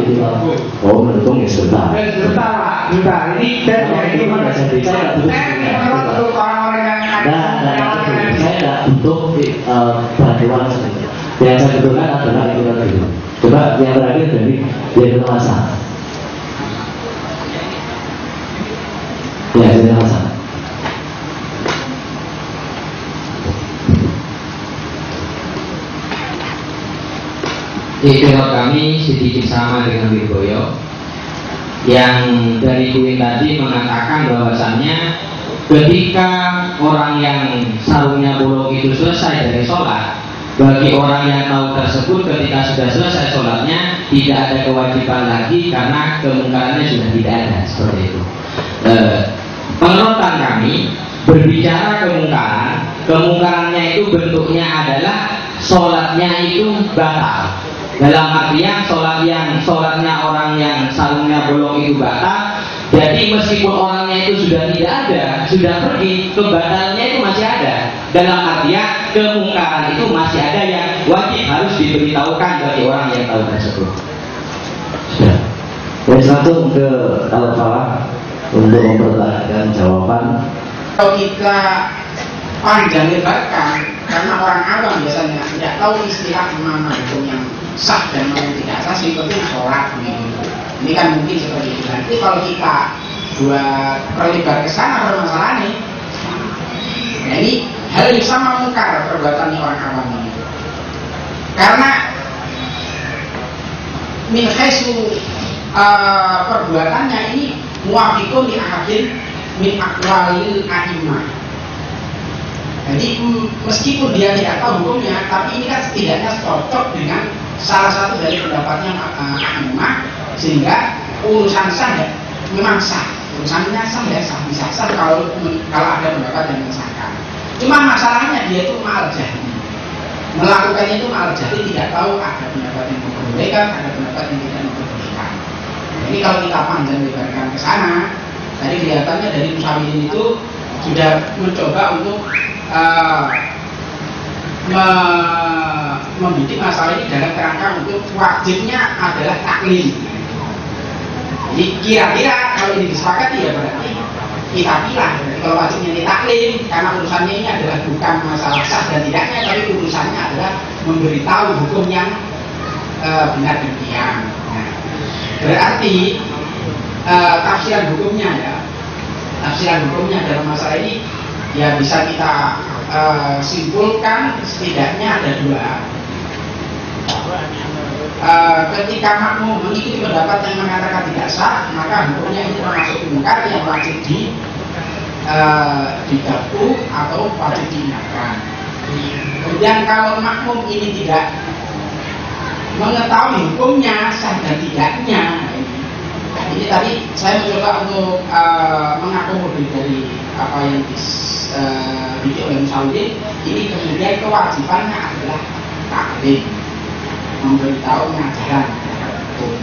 Oh, mendukung ya sebentar. Sebentar Pak, sebentar. Ini saya menurut orang-orang yang saya tidak butuh bantuan sebenarnya. Yang saya butuhkan adalah itu tadi. Coba yang terakhir dari dia masa. Ya, dia masa. Ikhtiar kami sedikit sama dengan Wirboyo yang dari Kuwin tadi mengatakan bahwasannya ketika orang yang sarungnya bolong itu selesai dari sholat, bagi orang yang tahu tersebut ketika sudah selesai sholatnya tidak ada kewajiban lagi karena kemungkarannya sudah tidak ada, seperti itu. Pengerotan kami berbicara kemungkarannya itu bentuknya adalah sholatnya itu batal. Dalam artian sholatnya orang yang sarungnya bolong itu batal. Jadi meskipun orangnya itu sudah tidak ada, sudah pergi, kebatalannya itu masih ada. Dalam artian kemungkaran itu masih ada yang wajib harus diberitahukan bagi orang yang tahu tersebut. Sudah. Yang langsung ke Al-Falah untuk mempertahankan jawaban. Kalau kita panjang lebarkan, karena orang awam biasanya tidak tahu istilah mana itu yang sah dan mana yang tidak sah, seperti sholat ini kan mungkin seperti itu. Nanti kalau kita buat perlebar ke sana permasalahan ini, nah ini hal yang sama mungkar perbuatannya orang awam ini, karena min haitsu perbuatannya ini muwafiqun li ahadin min aqwalil a'immah. Jadi meskipun dia tidak tahu hukumnya, tapi ini kan setidaknya cocok dengan salah satu dari pendapatnya a'immah, sehingga urusan sah ya, memang sah, urusannya sah ya sah, bisa sah kalau ada pendapat yang mensahkan. Cuma masalahnya dia itu ma'al jahli, melakukannya itu ma'al jahli, tidak tahu ada pendapat yang memperbolehkan, ada pendapat yang tidak memperbolehkan. Jadi kalau kita panjang lebarkan ke sana, tadi kelihatannya dari Musawidin itu sudah mencoba untuk membidik masalah ini dalam kerangka untuk wajibnya adalah taklim. Jadi kira-kira kalau ini disepakati ya berarti kita pilih. Kalau wajibnya ini taklim, karena urusannya ini adalah bukan masalah sah dan tidaknya, tapi urusannya adalah memberitahu hukum yang benar demikian. Nah, berarti tafsiran hukumnya dalam masalah ini ya bisa kita simpulkan setidaknya ada dua. ketika makmum mengikuti pendapat yang mengatakan tidak sah, maka hukumnya itu termasuk mungkar yang wajib digaku atau wajib diingatkan. Kemudian kalau makmum ini tidak mengetahui hukumnya sah dan tidaknya, ini tadi saya mencoba untuk mengakomodir dari apa yang dibikin oleh Musawwir. Ini kemudian kewajibannya adalah taklim, memberitahu pengajaran hukum.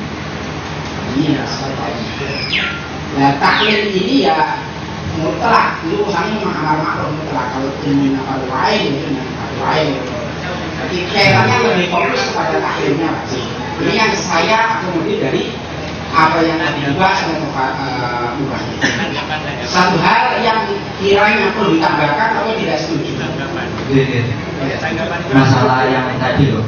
Ini ya sebabnya. Nah, taklim ini ya mutlak, itu urusannya amar ma'ruf mutlak. Kalau ini apa lain, itu apa lain. Jadi kayaknya lebih fokus kepada taklimnya wajib. Ini yang saya akomodir dari apa yang dibahas oleh Mubah. Satu hal yang kiranya perlu ditambahkan atau tidak setuju. Masalah yang tadi loh,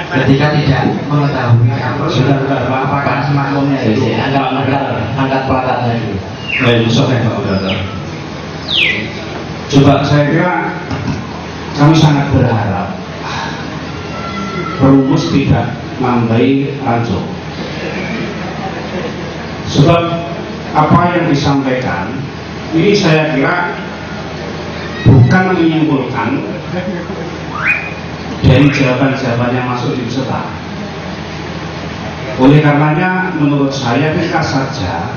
ketika tidak mengetahui apakah makmumnya itu angkat plakatnya itu. Baik, Pak Brother. Coba saya kira kami sangat berharap perumus tidak nambahi rancu. Sebab apa yang disampaikan ini saya kira bukan menyimpulkan dari jawaban-jawaban yang masuk di peserta. Oleh karenanya menurut saya ringkas saja,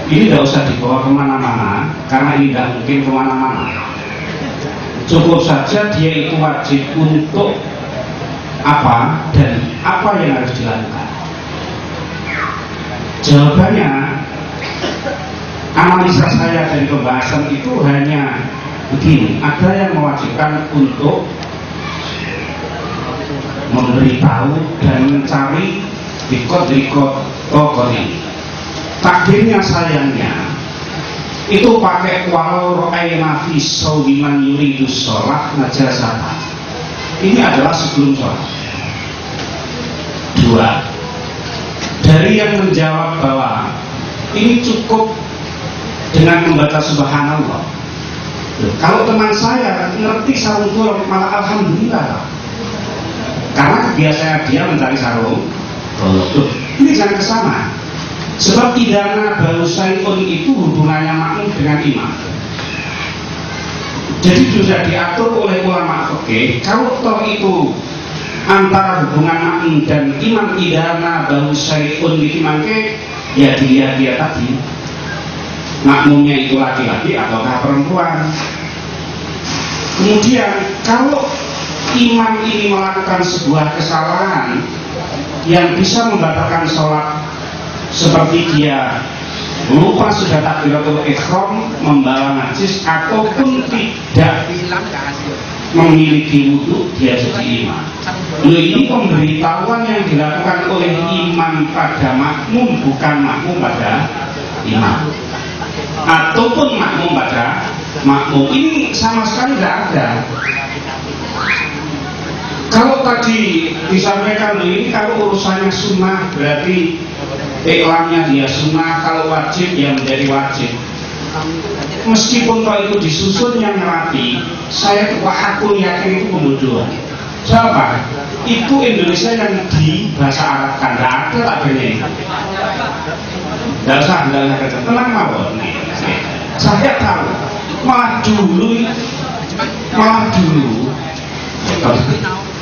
ini tidak usah dibawa kemana-mana karena ini tidak mungkin kemana-mana. Cukup saja dia itu wajib untuk apa dan apa yang harus dilakukan. Jawabannya, analisa saya dari pembahasan itu hanya begini: ada yang mewajibkan untuk memberitahu dan mencari rikot tokoni. Takdirnya sayangnya itu pakai walau ro'ayna fi shawmiman yuridus sholat najasata. Ini adalah sebelum sholat. Dua, dari yang menjawab bahwa ini cukup dengan membaca subhanallah. Kalau teman saya ngerti sarung golok, malah alhamdulillah, karena biasanya dia mencari sarung golok. Ini jangan kesana. Sebab idana baru syai'un itu hubungannya makmum dengan imam. Jadi sudah diatur oleh ulama fikih, kalau toh itu antara hubungan makmum dan imam idana baru syai'un di imamke, ya dilihat dia tadi makmumnya itu laki-laki ataukah perempuan. Kemudian kalau imam ini melakukan sebuah kesalahan yang bisa membatalkan sholat, seperti dia lupa sudah takbiratul ihram, membawa najis, ataupun tidak memiliki wudu, dia jadi imam. Ini pemberitahuan yang dilakukan oleh imam pada makmum, bukan makmum pada imam, ataupun makmum pada makmum. Ini sama sekali tidak ada. Kalau tadi disampaikan ini, kalau urusannya sunnah berarti iklannya dia sunnah, kalau wajib ya menjadi wajib. Meskipun kalau itu disusun yang rapi, saya aku yakin itu pembodohan. Siapa? Itu Indonesia yang di bahasa Arab kan, tidak ada labelnya. Tidak usah, tenang mawon. Saya tahu, malah dulu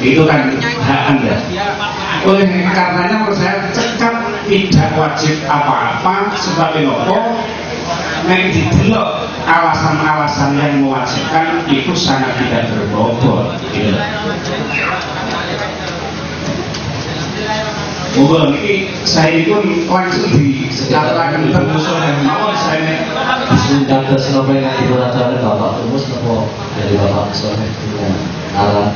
itu kan hak Anda. Oleh karenanya menurut saya cekap tidak wajib apa-apa, sebab nopo nek didelok alasan-alasan yang mewajibkan itu sangat tidak berbobot. Mungkin ini saya itu langsung dikatakan termusuh yang mau saya disundang ke Surabaya yang diperhatikan Bapak Tumus atau dari Bapak Surabaya arah.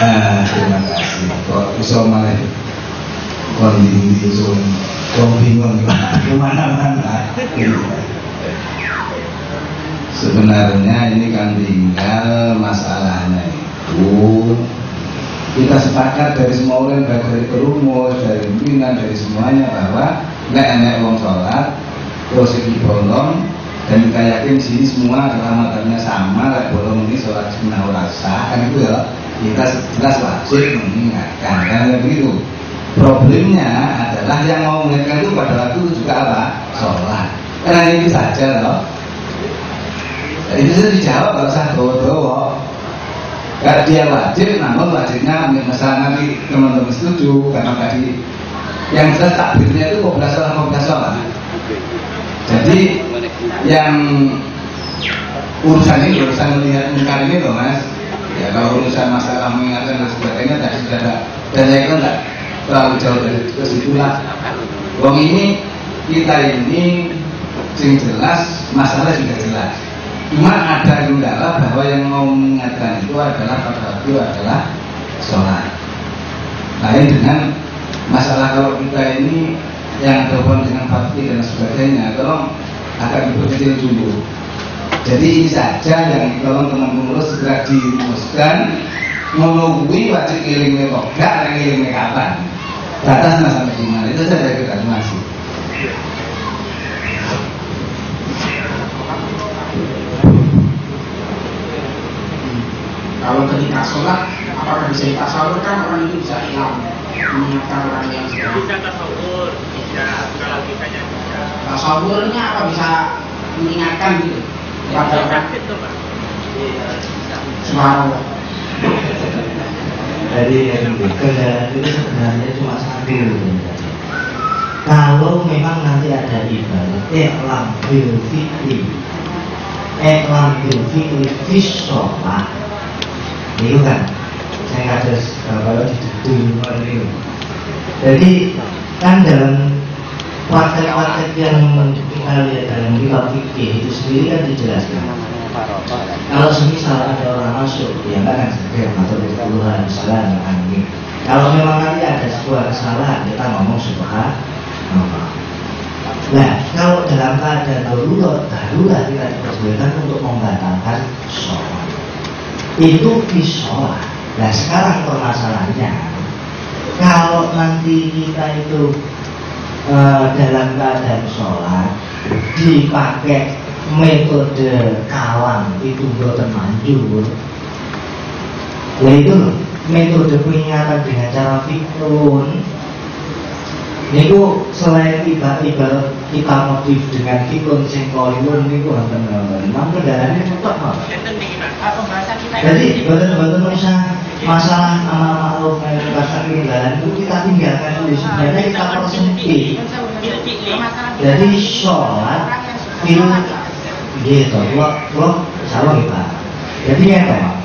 Terima kasih. Kok bisa malah kok bingung kemana-mana. Sebenarnya ini kan tinggal masalahnya itu kita sepakat dari semua orang, baik dari perumus, dari pimpinan, dari semuanya bahwa nek wong sholat terus iki bolong, dan kita yakin di sini semua adalah matanya sama, lek bolong ini sholat sunnah ora sah, kan itu ya kita jelas wajib mengingatkan, kan begitu. Problemnya adalah yang mau mengingatkan itu pada waktu itu juga apa? Sholat. Karena itu saja loh. Itu sudah dijawab, kalau usah doa-doa. Kalau dia wajib, namun wajibnya misalnya nanti teman-teman setuju karena tadi yang jelas takbirnya itu 15 sholat. Jadi yang urusan ini, urusan melihat mungkar ini loh mas. Ya kalau urusan masalah mengingatkan dan sebagainya tadi sudah ada. Dan saya kira enggak terlalu jauh dari kesitulah. Wong ini kita ini sing jelas masalah juga jelas. Cuma ada kendala bahwa yang mau mengingatkan itu adalah pada waktu adalah sholat. Lain dengan masalah kalau kita ini yang berhubungan dengan bakti dan sebagainya, tolong agak diperkecil dulu. Jadi ini saja yang tolong teman pengurus segera dirumuskan, menunggu wajib ngiling kok gak ngiling kapan. Batasnya sampai di mana itu saja kita masih. Kalau ketika sholat, apakah bisa ditasawurkan orang itu bisa hilang mengingatkan orang yang sedang? Bisa tasawur, bisa kalau bisanya bisa. Tasawurnya apa bisa mengingatkan gitu? Pada orang itu pak. Subhanallah. Jadi kendala itu sebenarnya cuma satu. Kalau memang nanti ada ibadah iklam bil fikri, sholat itu kan saya ada kalau di dulu itu. Jadi kan dalam praktek-praktek yang kita lihat dalam kitab fikih itu sendiri kan dijelaskan. Kalau semisal ada orang masuk, dia akan segera atau kesalahan, misalnya ini. Kalau memang nanti ada sebuah kesalahan, kita ngomong subhanallah. Nah, kalau dalam keadaan darurat kita diperbolehkan untuk membatalkan sholat. Itu di sholat. Nah, sekarang permasalahannya, kalau nanti kita itu dalam keadaan sholat dipakai metode kalam itu boten manjur. Ya itu metode peringatan dengan cara fikrun. Niku selain ibarat kita motif dengan fikrun singkolun niku wonten memang kendalanya tetap apa? Jadi betul-betul masalah amal ma'ruf nahi munkar kendala itu kita tinggalkan dulu, sebenarnya kita persempit. Jadi sholat itu gitu, kalau salah kita. Jadi apa?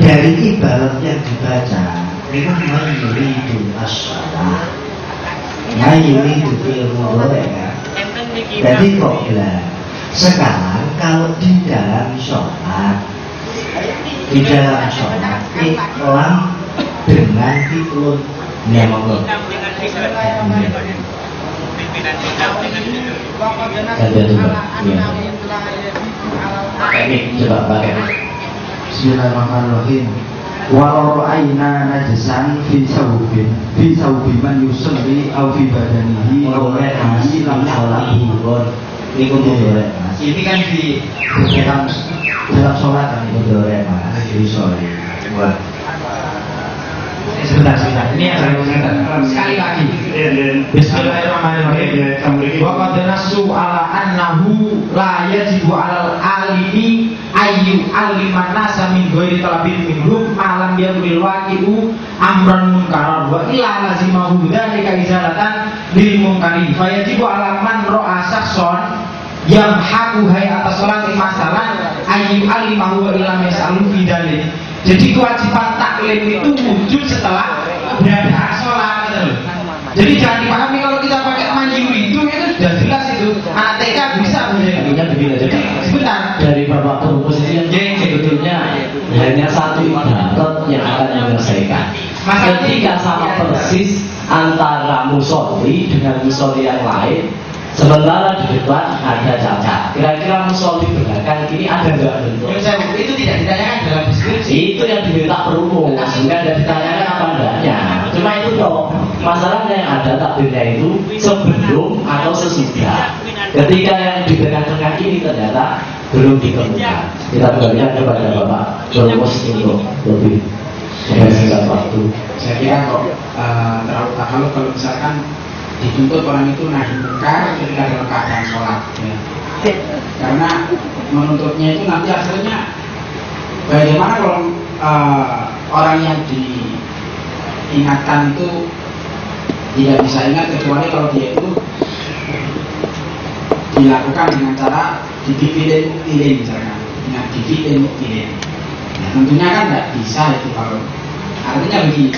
Dari ibarat yang dibaca itu mayuridu as-shalah, mayuridu fil-mudhari kan. Jadi kok bilang sekarang kalau di dalam sholat iklam dengan fikrun nyamuk. Ini coba pakai. Bismillahirrahmanirrahim. Walau ra'ayna najasan fi sawbi man yusalli aw fi badanihi aw ra'ayna lam sholahu. Ini kan di dalam sholat kan itu boleh mas. Jadi sorry. Sebentar. Ini yang saya sekali lagi. Bismillahirrahmanirrahim. Wa qad nasu ala annahu la yajibu 'alal alimi ayyu aliman nasa min ghairi talabin minhum malam yaqul waqi'u amran munkar wa ila lazimahu dzalika izalatan lil munkari fa yajibu 'ala man ra'a shakhsan yang haku hai atas sholat masalah ayyu alimahu wa ila yasalu bidalik. Jadi kewajiban taklim itu wujud setelah berada sholat gitu loh. Jadi jangan dipahami kalau kita pakai manjuri itu sudah jelas itu. Anak TK bisa begini. Jadi sebentar dari Bapak Perumus yang sebetulnya hanya satu ibarat yang akan menyelesaikan. Ketika sama persis antara musolli dengan musolli yang lain, Sementara di depan ada cacat. Kira-kira musolli belakang ini ada nggak bentuk? Itu tidak ditanyakan dalam deskripsi. Itu yang diminta perumus, bukan ada ditanyakan apa enggaknya. Cuma itu toh masalahnya yang ada takdirnya itu sebelum atau sesudah. Ketika yang di tengah-tengah ini ternyata belum ditemukan. Kita kembalikan kepada Bapak perumus untuk lebih singkat waktu. Saya kira kok terlalu takut kalau misalkan dituntut orang itu nahi munkar ketika dalam keadaan sholat ya. Karena menuntutnya itu nanti akhirnya bagaimana kalau orang yang diingatkan itu tidak bisa ingat kecuali kalau dia itu dilakukan dengan cara dividen misalkan dengan dividen ya, tentunya kan tidak bisa itu. Kalau artinya begini,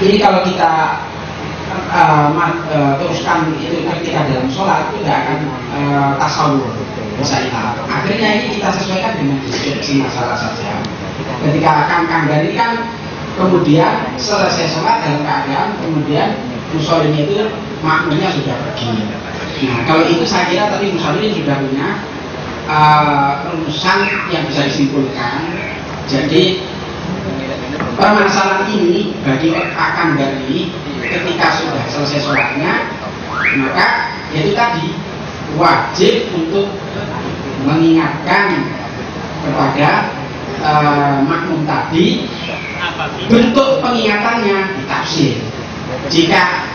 ini kalau kita teruskan itu ketika dalam sholat itu tidak akan tasawur bisa hilang. Akhirnya ini kita sesuaikan dengan deskripsi masalah saja. Ketika Kang Gani kan kemudian selesai sholat dalam keadaan kemudian musollinya itu makmumnya sudah pergi. Nah kalau itu saya kira tadi musolli sudah punya rumusan yang bisa disimpulkan. Jadi permasalahan ini bagi Kang Gani ketika sudah selesai sholatnya, maka itu tadi wajib untuk mengingatkan kepada makmum tadi. Bentuk pengingatannya ditafsir. Jika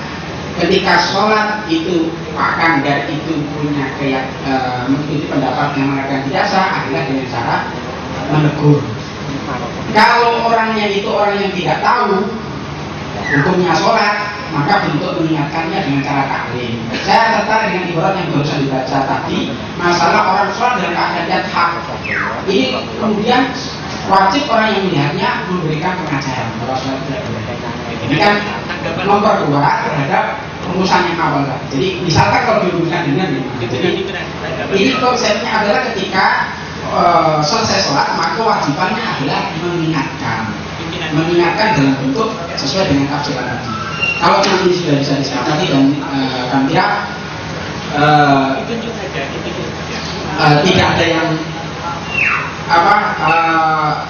ketika sholat itu Pak Kanggar itu punya mengikuti pendapat yang mengatakan tidak sah, adalah dengan cara menegur. Kalau orangnya itu orang yang tidak tahu hukumnya sholat, maka bentuk mengingatkannya dengan cara taklim. Saya tertarik dengan ibarat yang barusan dibaca tadi, masalah orang sholat dalam keadaan yadhak. Ini kemudian wajib orang yang melihatnya memberikan pengajaran bahwa sholat tidak boleh. Ini kan memperkuat terhadap rumusan yang awal tadi. Jadi misalkan kalau dihubungkan dengan ini konsepnya adalah ketika selesai sholat, maka wajibannya adalah mengingatkan dalam bentuk sesuai dengan tafsiran tadi. Kalau nanti sudah bisa disepakati dan kami kira tidak ada yang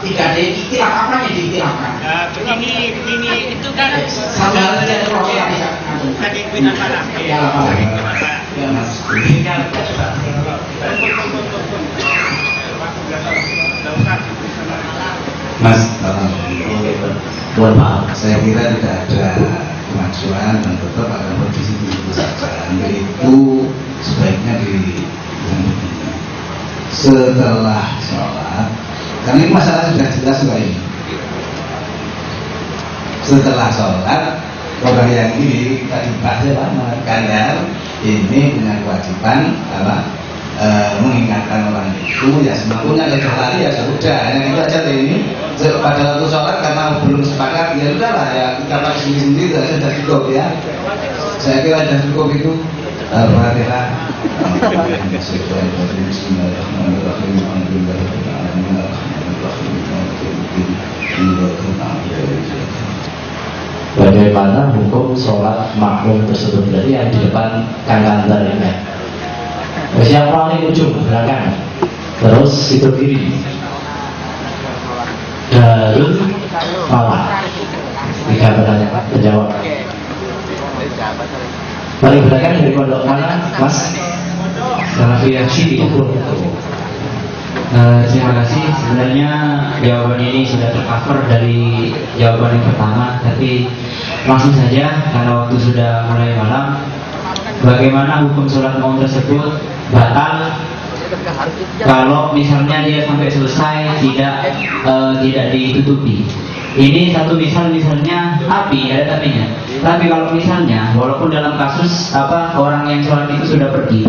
tidak ada yang ikhtilaf, apa yang diikhtilafkan? Begini itu kan sama halnya tidak tadi bina malam. Ya Mas. Mas, mohon maaf, saya kira tidak ada kemajuan dan tetap akan kondisi begitu saja. Itu sebaiknya setelah sholat, karena ini masalah sudah jelas sekali. Setelah sholat, orang yang ini tadi bahasnya banget, karena ini punya kewajiban mengingatkan orang itu ya semampunya. Kalau lari ya sudah, hanya itu aja ini. Pada waktu sholat karena belum sepakat ya sudahlah ya kita pakai sendiri sudah cukup ya. Saya kira sudah cukup itu. Al-Fatihah. Bagaimana hukum sholat makmum tersebut? Jadi yang di depan Kang Kantar ini, yang paling ujung belakang, terus itu kiri, Darul Malah. Tiga pertanyaan terjawab. Paling belakang dari pondok mana, Mas? Salafiyah Siti. Terima kasih. Sebenarnya jawaban ini sudah tercover dari jawaban yang pertama, tapi langsung saja karena waktu sudah mulai malam. Bagaimana hukum sholat maum tersebut batal kalau misalnya dia sampai selesai tidak ditutupi? Ini satu misalnya api, ada tapinya. Tapi kalau misalnya walaupun dalam kasus orang yang sholat itu sudah pergi,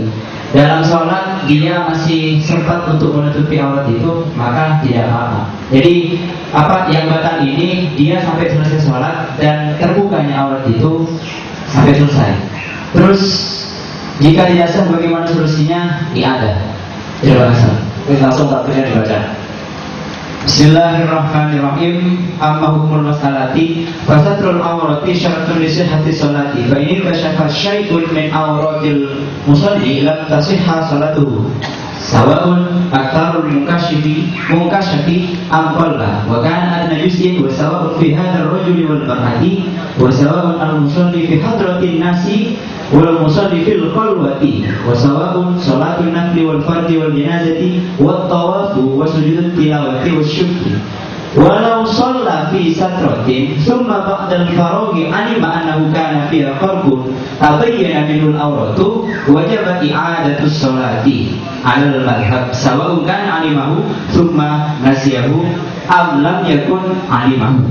dalam sholat dia masih sempat untuk menutupi aurat itu, maka tidak apa-apa. Jadi yang batal ini dia sampai selesai sholat dan terbukanya aurat itu sampai selesai. Terus jika tidak sah, bagaimana solusinya? Ada. Terima kasih. Langsung takdirnya dibaca. Bismillahirrahmanirrahim. Amma hukumul masalati fasatrul awrati syaratun li sihhati sholati fa in kashafa syai'un min awratil musalli lam tasihha salatuhu sawa'un aktsarul mukashafi am qalla wa kana adna juz'in wa sawa'un fi hadzal rajuli wal mar'ati wa sawa'un al musalli fi hadratin nasi wal musalli fil khalwati wa sawa'un salatul nafli wal fardhi wal janazati wat tawafu wa sujudut tilawati wasyukri walau shalla fi satratin thumma ba'da al-faraghi alima annahu kana fiha farqun tabayyana minhu al-awratu wajabat i'adatu sholati 'ala al-madhhab sawa'un kana alimahu thumma nasiyahu am lam yakun alimahu.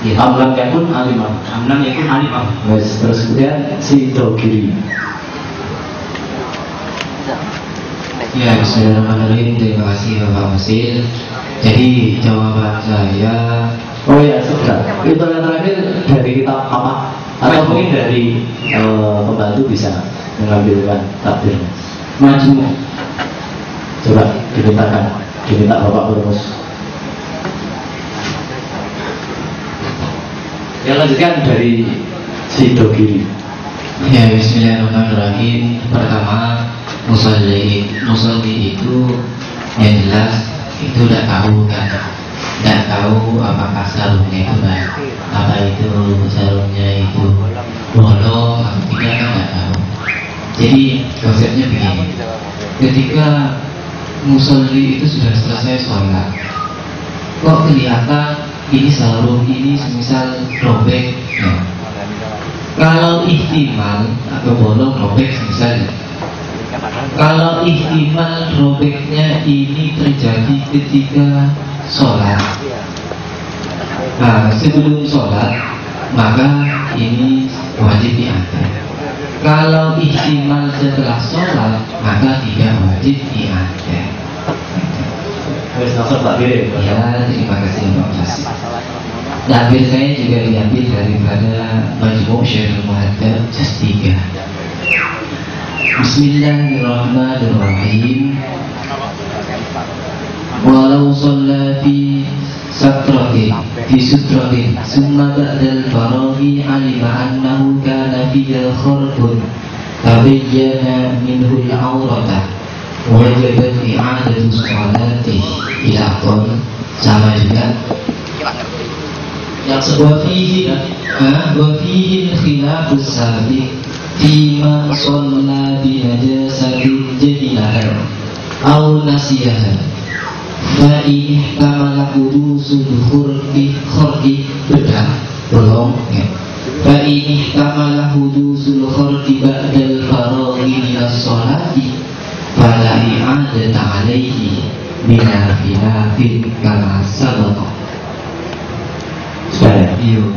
Amlam yakun alimah. Amlam yakun alimah. Terus kemudian si Dogiri. Ya, bismillahirrahmanirrahim. Terima kasih Bapak Masil. Jadi jawaban saya, oh ya sudah. Itu yang terakhir dari kitab apa? Atau mungkin dari pembantu bisa mengambilkan takbir. Majmu'. Coba diminta Bapak Bermus. Yang lanjutkan dari si Dogiri. Ya, bismillahirrahmanirrahim. Pertama, musalli itu yang jelas itu tidak tahu kan, tidak tahu apakah sarungnya itu baik, apa itu sarungnya itu bolong atau tidak, kan tidak tahu. Jadi konsepnya begini, ketika musalli itu sudah selesai sholat, kok kelihatan ini sarung ini semisal robek, ya. Kalau ihtimal atau bolong robek misalnya, kalau ihtimal robeknya ini terjadi ketika sholat, nah sebelum sholat maka ini wajib diangkat. Kalau ihtimal setelah sholat maka tidak wajib diangkat. Ya, terima kasih Pak Mas. Takbir saya juga diambil daripada Majmu' Syarhul Muhadzab juz 3. Bismillahirrahmanirrahim. Walau shalla fi sutratin summa ba'dal faraghi alima annahu kana fiha kharqun tabayyana minhu al-awrata wajibat i'adatu sholati ila qol. Sama juga yang sebuah fihi khilafus sabiq fima shalla bi najasatin jadilahan aw nasiyahan fa in ihtamala hudusul khurqi bedah belum ya. Fa in ihtamala hudusul khurqi ba'dal faraghi minas sholati fala i'adata alaihi mina khilafin kama sabaqa. Sudah ya? Iya.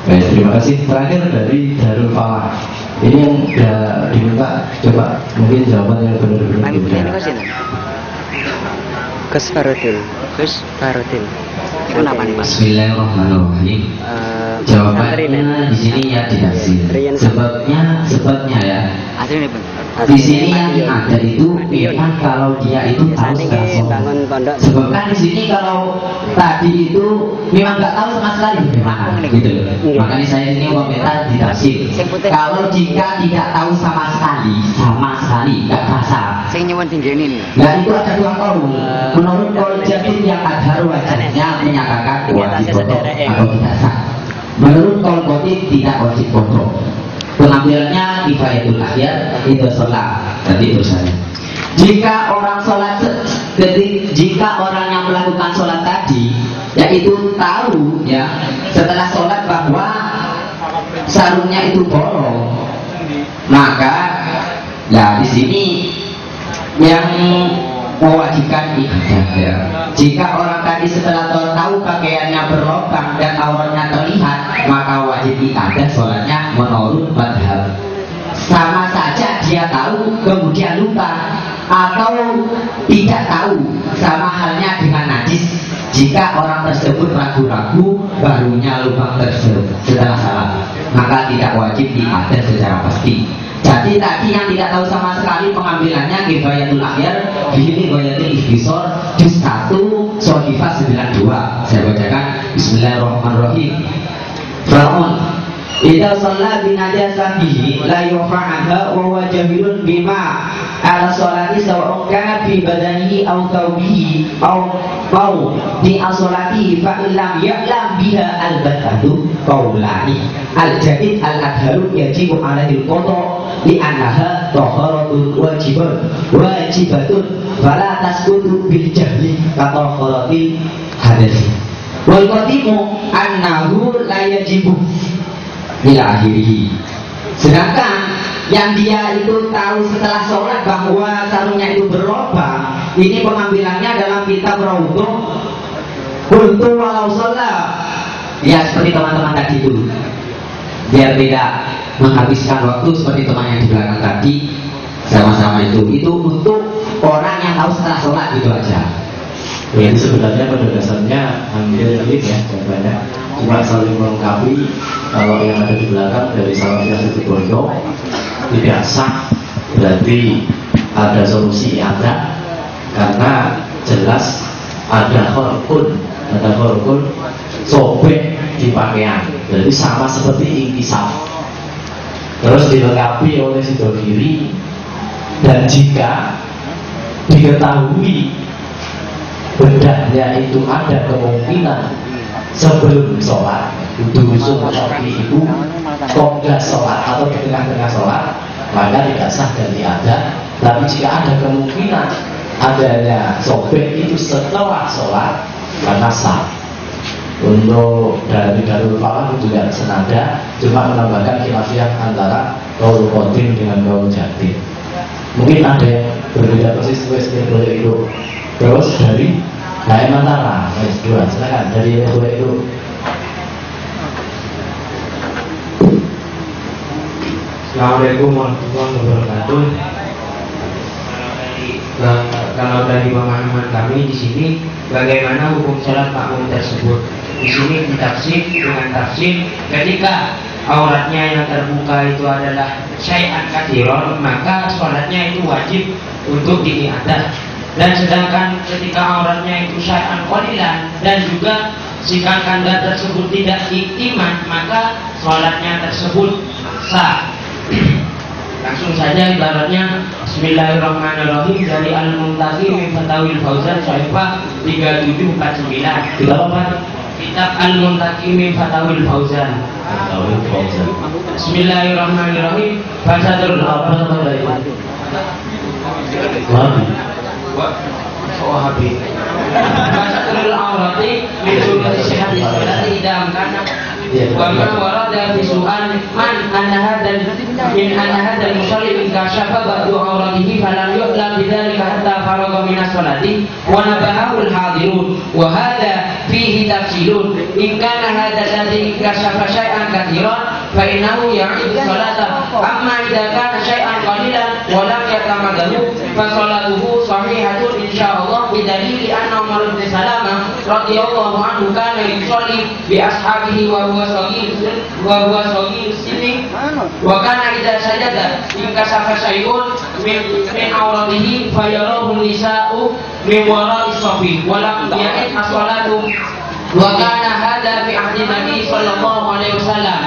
Baik, terima kasih. Terakhir dari Darul Falah. Ini yang sudah diminta, coba mungkin jawaban yang benar-benar benar. Gus Farudin. Itu nama nih Mas? Bismillahirrahmanirrahim. Jawabannya di sini ya tidak sih. Sebabnya ya. Di sini yang ada itu memang kalau dia itu tahu secara sholat. Sebab kan di sini kalau tadi itu memang nggak tahu sama sekali bagaimana gitu loh. Makanya saya ini komentar di tafsir. Kalau jika tidak tahu sama sekali nggak basah. Saya nyuwun tinggeni nih. Nah itu ada dua kaul. Menurut kaul jadid yang ada wajahnya menyatakan wajib foto atau tidak sah. Menurut kaul qadim tidak wajib foto. Pengambilannya kifayatul ahyar itu sholat. Tadi itu saya. Jika orang yang melakukan sholat tadi, yaitu tahu ya setelah sholat bahwa sarungnya itu bolong, maka ya di sini yang mewajibkan ibadah ya. Jika orang tadi setelah tahu pakaiannya berlubang dan auratnya terlihat, maka wajib ibadah sholatnya menurut madhab. Sama saja dia tahu kemudian lupa atau tidak tahu, sama halnya dengan najis. Jika orang tersebut ragu-ragu barunya lubang tersebut setelah salat, maka tidak wajib ibadah secara pasti. Jadi tadi yang tidak tahu sama sekali pengambilannya kifayatul ahyar, di sini kifayatul ikhtisar juz 1 Shofifah 92. Saya bacakan. Bismillahirrahmanirrahim. Fa'un idza shalla bi najasatihi la yufa'aha wa huwa jahilun bima ala sholati sawa'un kana fi badanihi aw thawbihi aw di as-sholati fa illam ya'lam biha al-batatu qaulani al-jadid al-adharu yajibu alaihi al-qada li annaha taharatul wajibatun fala tasqutu bil jahli ka taharatil hadats wal qadimu annahu la yajibu ila akhirih. Sedangkan yang dia itu tahu setelah sholat bahwa sarungnya itu berlubang, ini pengambilannya dalam kitab Raudhah. Untuk walau sholat, ya seperti teman-teman tadi itu, biar tidak menghabiskan waktu seperti teman yang di belakang tadi, sama-sama itu untuk orang yang tahu setelah sholat itu aja. Jadi sebenarnya pada dasarnya hampir mirip ya jawabannya, cuma saling melengkapi. Kalau yang ada di belakang dari Salafiyah Situbondo tidak sah, berarti ada solusi ada, karena jelas ada khorkun sobek di pakaian, jadi sama seperti inkisaf. Terus dilengkapi oleh sido kiri, dan jika diketahui bedanya itu ada kemungkinan sebelum sholat usul Syafi'i itu kok sholat atau di tengah-tengah sholat, maka tidak sah dan tiada. Tapi jika ada kemungkinan adanya sobek itu setelah sholat, maka sah. Untuk dari Darul Falah juga senada, cuma menambahkan khilafiyah antara qaul qadim dengan qaul jadid. Mungkin ada yang berbeda persis boleh itu. Terus dari Mantara S2, silakan dari S2 itu. Assalamualaikum warahmatullahi wabarakatuh. Kalau dari pemahaman kami di sini, bagaimana hukum sholat makmum tersebut? Di sini ditafsir dengan tafsir ketika auratnya yang terbuka itu adalah syai'an katsiran, maka sholatnya itu wajib untuk diniatkan. Dan sedangkan ketika auratnya itu syai'an qalilan dan juga sikap kanda tersebut tidak iktiman, maka sholatnya tersebut sah. Langsung saja ibaratnya Bismillahirrahmanirrahim dari Al-Muntaqi min Fatawil Fauzan Syarifah 3749. Kitab Al-Muntaqi min Fatawil Fauzan. Bismillahirrahmanirrahim. Fasadul Wahabi. Fasadul Awrati min Sulusi Syihati Salati Idam Kana wa ma warada fi su'al man anna hadal musalli in kashafa ba'du awratihi falam yu'lam bidzalika hatta faragha min as-salati wa nabahahu al-hadirun wa hadha fihi tafsilun in kana hadha alladhi kashafa syai'an katsiran fa innahu ya'idu salata amma idza kana syai'an qalilan wa lam yatamadahu fa salatuhu sahihatun insyaallah bidalili anna Umar bin Salamah radhiyallahu anhu kana yusalli bi ashabihi wa huwa sahih sini wa kana idza sajada in kasafa syai'un min awratihi fayarahu nisa'u min wara'i safi wa lam ya'id as-salatu wa kana hadha fi ahdi Nabi sallallahu alaihi wasallam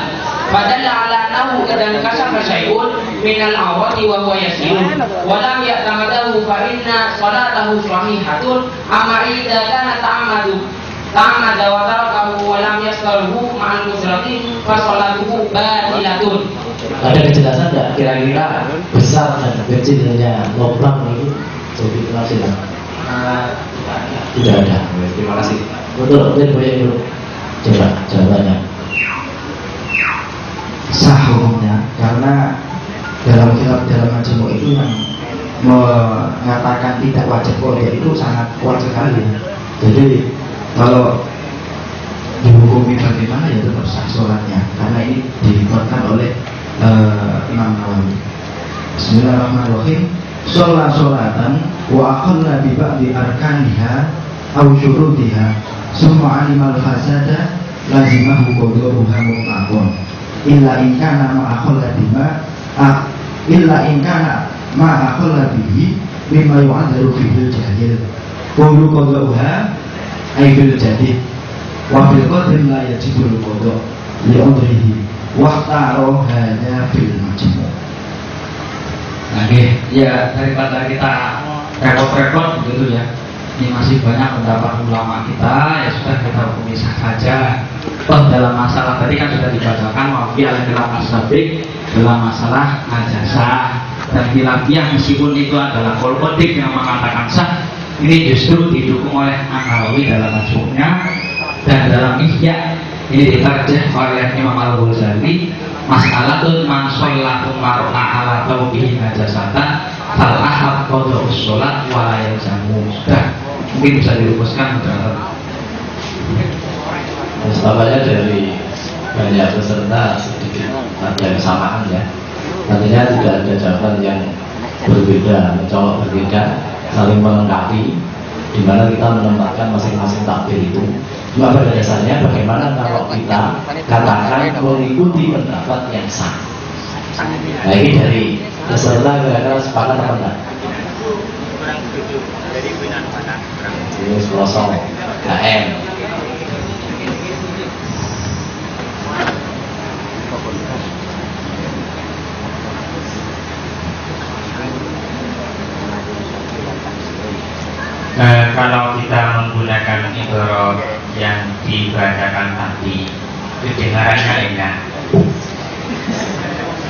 fadalla ala annahu idan kasafa syai'un min al-awrati wa huwa yasirun wa lam ya'tamadahu fa inna salatahu sahihatun amma idza kana ta'amada wa tarakahu wa lam yastaruhu ma'al musyrati fa salatuhu batilatun. Ada kejelasan tidak kira-kira besar dan kecilnya lubang itu? Jadi terima kasih. Tidak ada. Terima kasih. Betul, boleh dulu. Coba jawabannya. Sah hukumnya, karena dalam majmu' itu yang mengatakan tidak wajib qada itu sangat kuat sekali. Jadi kalau dihukumi bagaimana ya tetap sah sholatnya, karena ini dikuatkan oleh Imam Nawawi. Bismillahirrahmanirrahim. Sholatan wa akhalla bi ba'di arkaniha aw syurutiha summa alimal fasada lazimahu qadruha mutlaqan illa in kana ma akhalla bihi mimma yu'adzaru fihi jahil qulu qadruha aibil jadi wabil qadim la yajibul qadha li udrihi wahtaro hanya bil majmu'. Oke, ya daripada kita repot-repot begitu ya. Ini masih banyak pendapat ulama kita, ya sudah kita hukumi saja. Toh dalam masalah tadi kan sudah dibacakan wafi al-khilaf as-sabiq dalam masalah najasah dan khilafiyah meskipun itu adalah qaul qadim yang mengatakan sah, ini justru didukung oleh An-Nawawi dalam majmu'nya dan dalam Ihya ini ditarjih oleh Imam Al-Ghazali mas'alatun man shollahu mar'a ala taubihi najasatan fal ahad qadha sholat wa la yalzamu. Sudah mungkin bisa dirumuskan Tampaknya dari banyak peserta sedikit ada kesamaan ya. Artinya tidak ada jawaban yang berbeda, mencolok berbeda, saling melengkapi, di mana kita menempatkan masing-masing takbir itu. Cuma pada dasarnya bagaimana kalau kita katakan mengikuti pendapat yang sah. Nah ini dari peserta kira-kira sepakat apa enggak? Ini selosong KM. Kalau kita menggunakan ibarat yang dibacakan tadi, kedengarannya enak.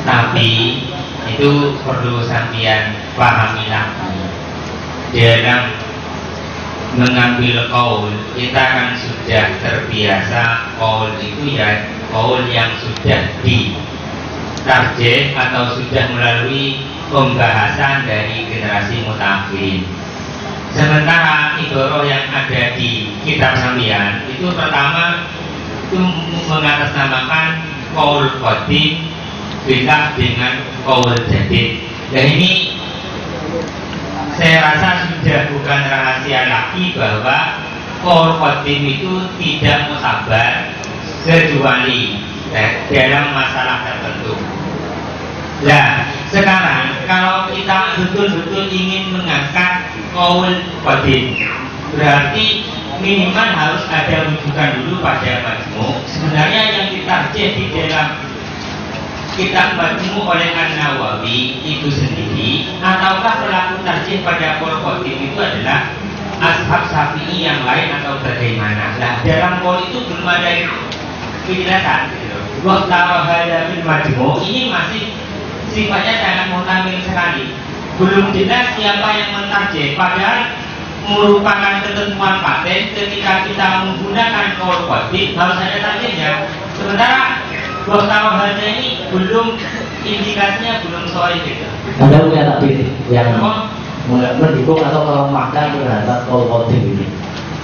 Tapi itu perlu sampean pahami lagi. Dalam mengambil qaul, kita kan sudah terbiasa qaul itu ya qaul yang sudah ditarjih atau sudah melalui pembahasan dari generasi mutaakhirin. Sementara ibarat yang ada di kitab sampean itu pertama itu mengatasnamakan qaul qadim beda dengan qaul jadid. Dan ini saya rasa sudah bukan rahasia lagi bahwa qaul qadim itu tidak musabar kecuali dalam masalah tertentu. Nah, sekarang kalau kita betul-betul ingin mengangkat qaul qadim, berarti minimal harus ada rujukan dulu pada majmu'. Sebenarnya yang ditarjih di dalam kitab majmu' oleh An-Nawawi itu sendiri, ataukah pelaku tarjih pada qaul qadim itu adalah ashab Syafi'i yang lain atau bagaimana? Nah, dalam qaul itu belum ada penjelasan. Wa ta'ala fil majmu' ini masih sifatnya sangat muhtamil sekali. Belum jelas siapa yang mentarjih, padahal merupakan ketentuan paten ketika kita menggunakan qaul qadim harus ada tarjihnya. Sementara bahwa hal ini belum, indikasinya belum soal gitu. Anda punya takbir yang mendukung atau melemahkan terhadap qaul qadim ini?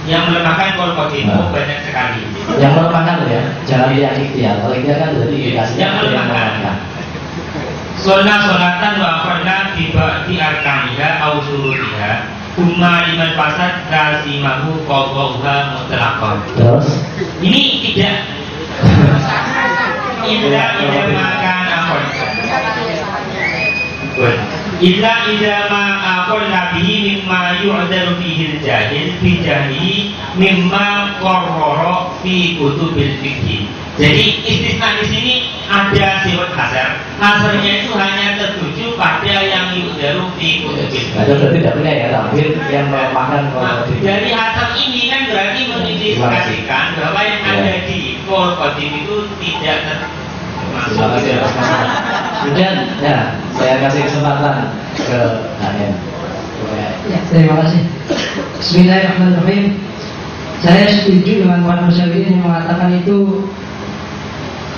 Yang melemahkan qaul qadim banyak sekali. Yang melemahkan ya, jangan yang ikhtiar. Kalau ikhtiar kan berarti indikasinya yang melemahkan. Sonatan wa farna di arkaniha au sururiha umma liman fasad lazimahu qadha mutlaqan. Terus ini tidak illa makan apa? Illa ma aqalla bihi mimma yu'dalu bihi al-jahil bi jahili mimma qarrara fi kutubil fiqh. Jadi istisna di sini ada sifat hasar. Hasarnya itu hanya tertuju pada yang yu'dalu fi kutubil fiqh. Ada berarti tidak punya ya takbir yang melemahkan qaul qadim. Dari hasar ini kan berarti mengindikasikan bahwa yang ada di qaul qadim itu tidak termasuk. Kemudian ya saya kasih kesempatan ke HM. Ya, terima kasih. Bismillahirrahmanirrahim. Saya setuju dengan Pak Musyafirin yang mengatakan itu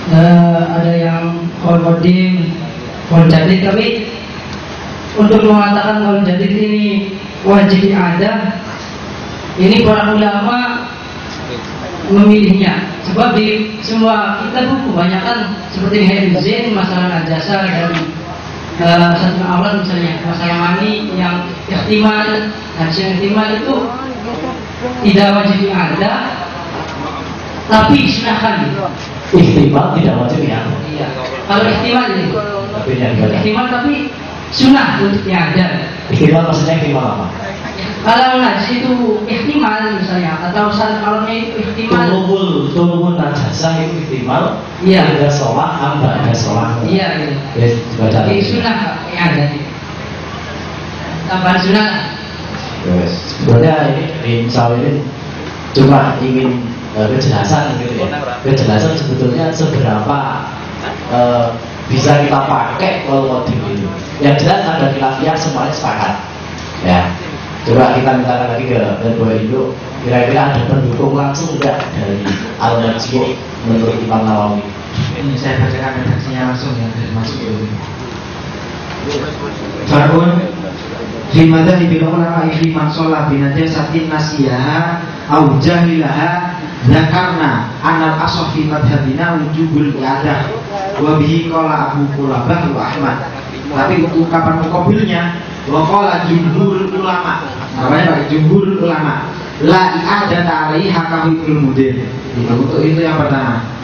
ada yang qaul qadim, qaul jadid, tapi untuk mengatakan qaul jadid ini wajib ada, ini para ulama memilihnya. Sebab di semua kitab kebanyakan seperti Hizin, masalah najasa dan satu awal misalnya masalah mani yang ihtimal, hadis yang ihtimal itu tidak wajib ada, tapi disunahkan. Ihtimal tidak wajib ya. Iya. Kalau ihtimal ini, tapi yang ihtimal tapi sunnah untuk ada. Ihtimal maksudnya ihtimal apa? Kalau najis itu ihtimal misalnya, atau salkalnya itu ihtimal. Turun najasa itu ihtimal. Iya. Ada sholat, hamba ada sholat. Iya. Yes, baca. Ini sunnah yang ada. Tambahan sunnah. Yes. Sebenarnya ini misal ini cuma ingin kejelasan gitu ya. Kejelasan sebetulnya seberapa bisa kita pakai kalau motif ini. Yang jelas ada khilafiyah semuanya sepakat. Ya. Coba kita minta lagi ke Bapak Ibu, kira-kira ada pendukung langsung enggak dari Al-Majmu' menurut Imam Nawawi? Ini saya bacakan redaksinya langsung ya dari masuk itu. Farun Limada ibn ulama fi man sholat bi najasatin nasiyaha au jahilaha zakarna anal asah fi madhabina wujubul iadah wa bihi qala Abu Qulabah wa Ahmad. Tapi ungkapan muqabilnya wa qala jumhur ulama. Namanya Pak jumhur ulama. La i'adata alaihi hakahul mudin. Untuk itu yang pertama.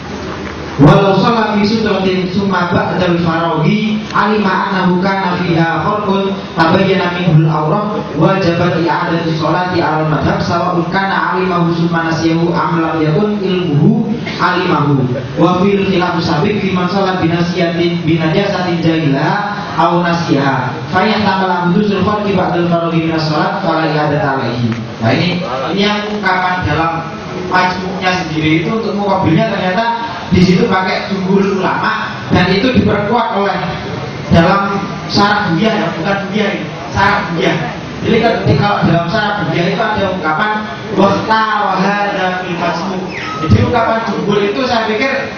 Walau sholat fi sutratin summa ba'dal farahi alima annahu kana fiha kharqun tabayyana minhul awrah wajabat i'adatu sholati ala madhab sawa'un kana alimahu summa nasiyahu am lam yakun ilmuhu alimahu wa fil khilaf sabiq fi man sholat binasiyatin binajasatin jahilah aw nasiyaha fa yahtamal hudusul kharqi ba'dal farahi min as-sholat fala i'adata alaihi. Nah ini yang ungkapan dalam majmu'nya sendiri itu untuk mukabilnya ternyata di situ pakai jumhur ulama dan itu diperkuat oleh dalam syarah Buyah ya, bukan Buyah ini, syarah Buyah. Jadi kalau dalam syarah Buyah itu ada ungkapan waqta wa hadza fil majmu'. Jadi ungkapan jumhur itu saya pikir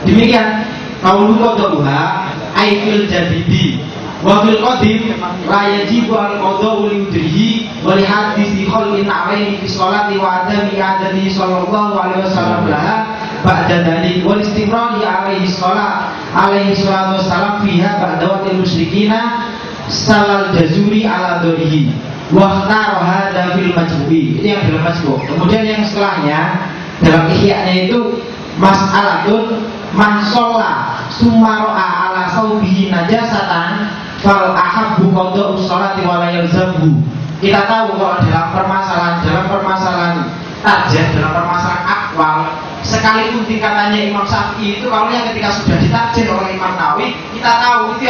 demikian. Qaulu qadha ay fil jadidi wa fil qadim la yajibu al qada'u li udrihi wa li hadisi khalqin alaihi fi sholati wa adami adani sallallahu alaihi wasallam laha ba'da dalik wal istimrari alaihi salatu wassalam fiha ba'da waqtil musyrikina salal jazuri ala dorihi wa khara hadha fil majmu'i. Itu yang dalam majmu'. Kemudian yang setelahnya dalam ihya'nya itu mas'alatun man sholla summa ra'a ala saubihi najasatan fal ahabbu qada'u sholati wa la yalzamu. Kita tahu kalau dalam permasalahan tajah, dalam permasalahan akwal, sekalipun tingkatannya Imam Syafi'i itu kalau yang ketika sudah ditajih oleh Imam Nawawi, kita tahu itu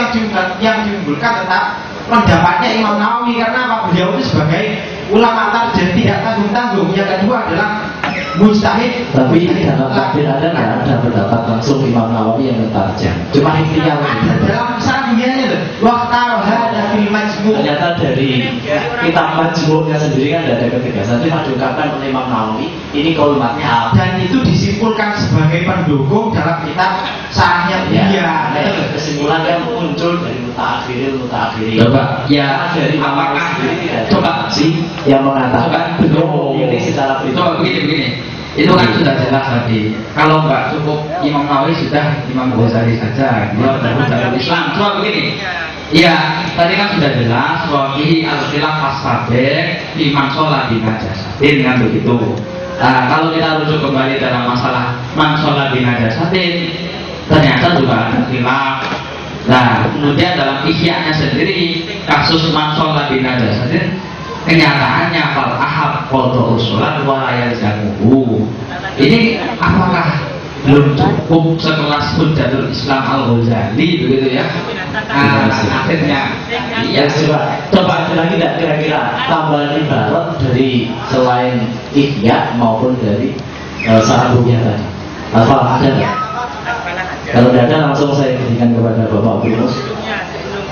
yang diunggulkan tetap pendapatnya Imam Nawawi. Karena apa? Beliau itu sebagai ulama tarjih tidak tanggung-tanggung. Yang kedua adalah mujtahid. Tapi dalam takdir ada nggak ada pendapat langsung Imam Nawawi yang tarjih? Cuma intinya dalam sarangnya itu waqtar hada fil majmu'. Ternyata dari kitab majmu'nya sendiri kan ada ketegasan. Cuma diungkapkan oleh Imam Nawawi ini qaul madhab dan itu disimpulkan sebagai pendukung dalam kitab sarahnya dia. Kesimpulan kan muncul dari mutaakhirin. Coba ya dari apakah coba sih yang mengatakan belum ini secara pribadi. Coba begini. Itu kan sudah jelas tadi. Kalau nggak cukup Imam Nawawi sudah Imam Ghazali saja. Dia dalam Islam. Coba begini. Ya, tadi kan sudah jelas bahwa fihi al-khilaf as-sabiq liman sholat bi najasatin kan begitu. Nah, kalau kita rujuk kembali dalam masalah man sholat bi najasatin, ternyata juga ada khilaf. Nah, kemudian dalam ihya'nya sendiri kasus man sholat bi najasatin, kenyataannya fal ahab qada'u sholat wa la yalzamuhu. Ini apakah belum cukup sekelas Hujjatul Islam Al-Ghazali begitu ya? Nah, akhirnya ya coba lagi tidak kira-kira tambahan ibarat dari selain ihya maupun dari sarabuknya tadi. Apa ada nggak? Kalau tidak ada langsung saya berikan kepada Bapak Binus.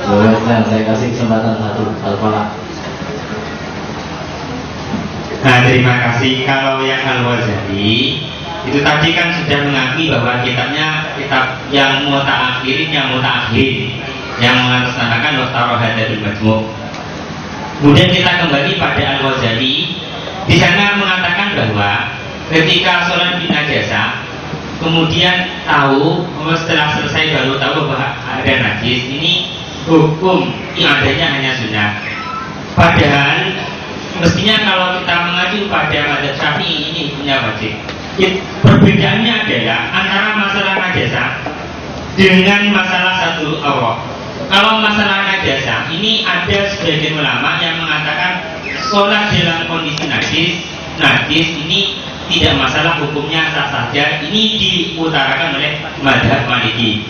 Nah, saya kasih kesempatan satu Al-Falah. Nah, terima kasih. Kalau yang Al-Ghazali itu tadi kan sudah mengakui bahwa kitabnya kitab yang mutaakhirin yang mengatasnamakan waqtar hadatul majmu'. Kemudian kita kembali pada Al-Ghazali, di sana mengatakan bahwa ketika sholat binajasa kemudian tahu setelah selesai baru tahu bahwa ada najis, ini hukum adanya hanya sunnah. Padahal mestinya kalau kita mengacu pada mazhab Syafi'i ini punya wajib. Perbedaannya adalah antara masalah najasa dengan masalah satu awrah. Kalau masalah najasa ini ada sebagian ulama yang mengatakan sholat dalam kondisi najis ini tidak masalah, hukumnya sah saja. Ini diutarakan oleh mazhab Maliki.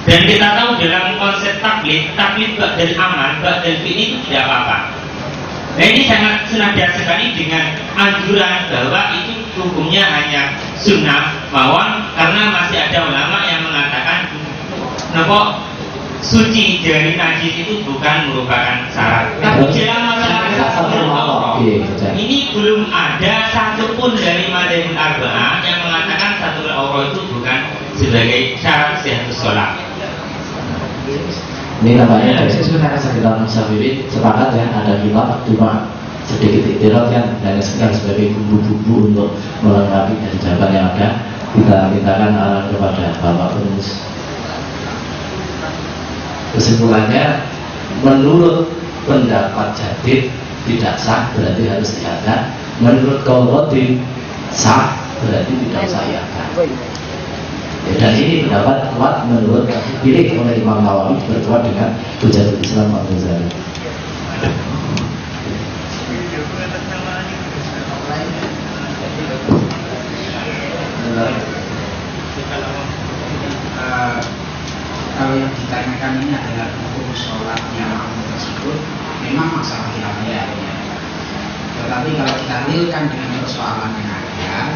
Dan kita tahu dalam konsep taklid ba'dal amal, ba'dal fi'il itu tidak apa-apa. Nah ini sangat senada sekali dengan anjuran bahwa itu hukumnya hanya sunnah mawon, karena masih ada ulama yang mengatakan nopo suci dari najis itu bukan merupakan syarat. Tapi dalam masalah ini belum ada satupun dari madzhabul arba'ah yang mengatakan satrul aurat itu bukan sebagai syarat sihhatus shalah. Ini namanya dari sekitar Musyafirin sepakat ya, ada kitab cuma sedikit iktiraf kan, hanya sekedar sebagai bumbu-bumbu untuk melengkapi dari jawaban yang ada. Kita mintakan arah kepada Bapak Penulis. Kesimpulannya, menurut pendapat Jadid tidak sah, berarti harus diangkat. Menurut Qauludin sah, berarti tidak usah diangkat. Dan ini pendapat kuat menurut dipilih oleh Imam Nawawi berkuat dengan Hujatul Islam Al-Ghazali. Kalau yang ditanyakan ini adalah hukum sholatnya makmum tersebut, memang masalah khilafiyah ya. Tetapi kalau kita realkan dengan persoalan yang ada,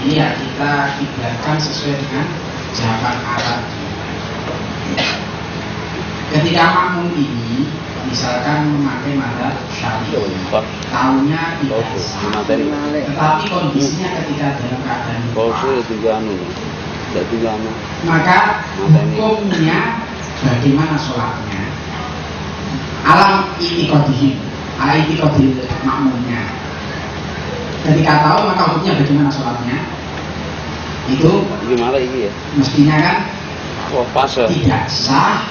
ini ya kita kibarkan sesuai dengan jawaban Arab. Ketika makmum ini misalkan memakai mazhab Syafi'i, tahunya tidak sah, tetapi kondisinya ketika dalam keadaan maka hukumnya bagaimana sholatnya? Alam i'tiqadihim, i'tiqadil makmumnya. Ketika tahu maka hukumnya bagaimana sholatnya? Itu gimana ini ya? Mestinya kan tidak sah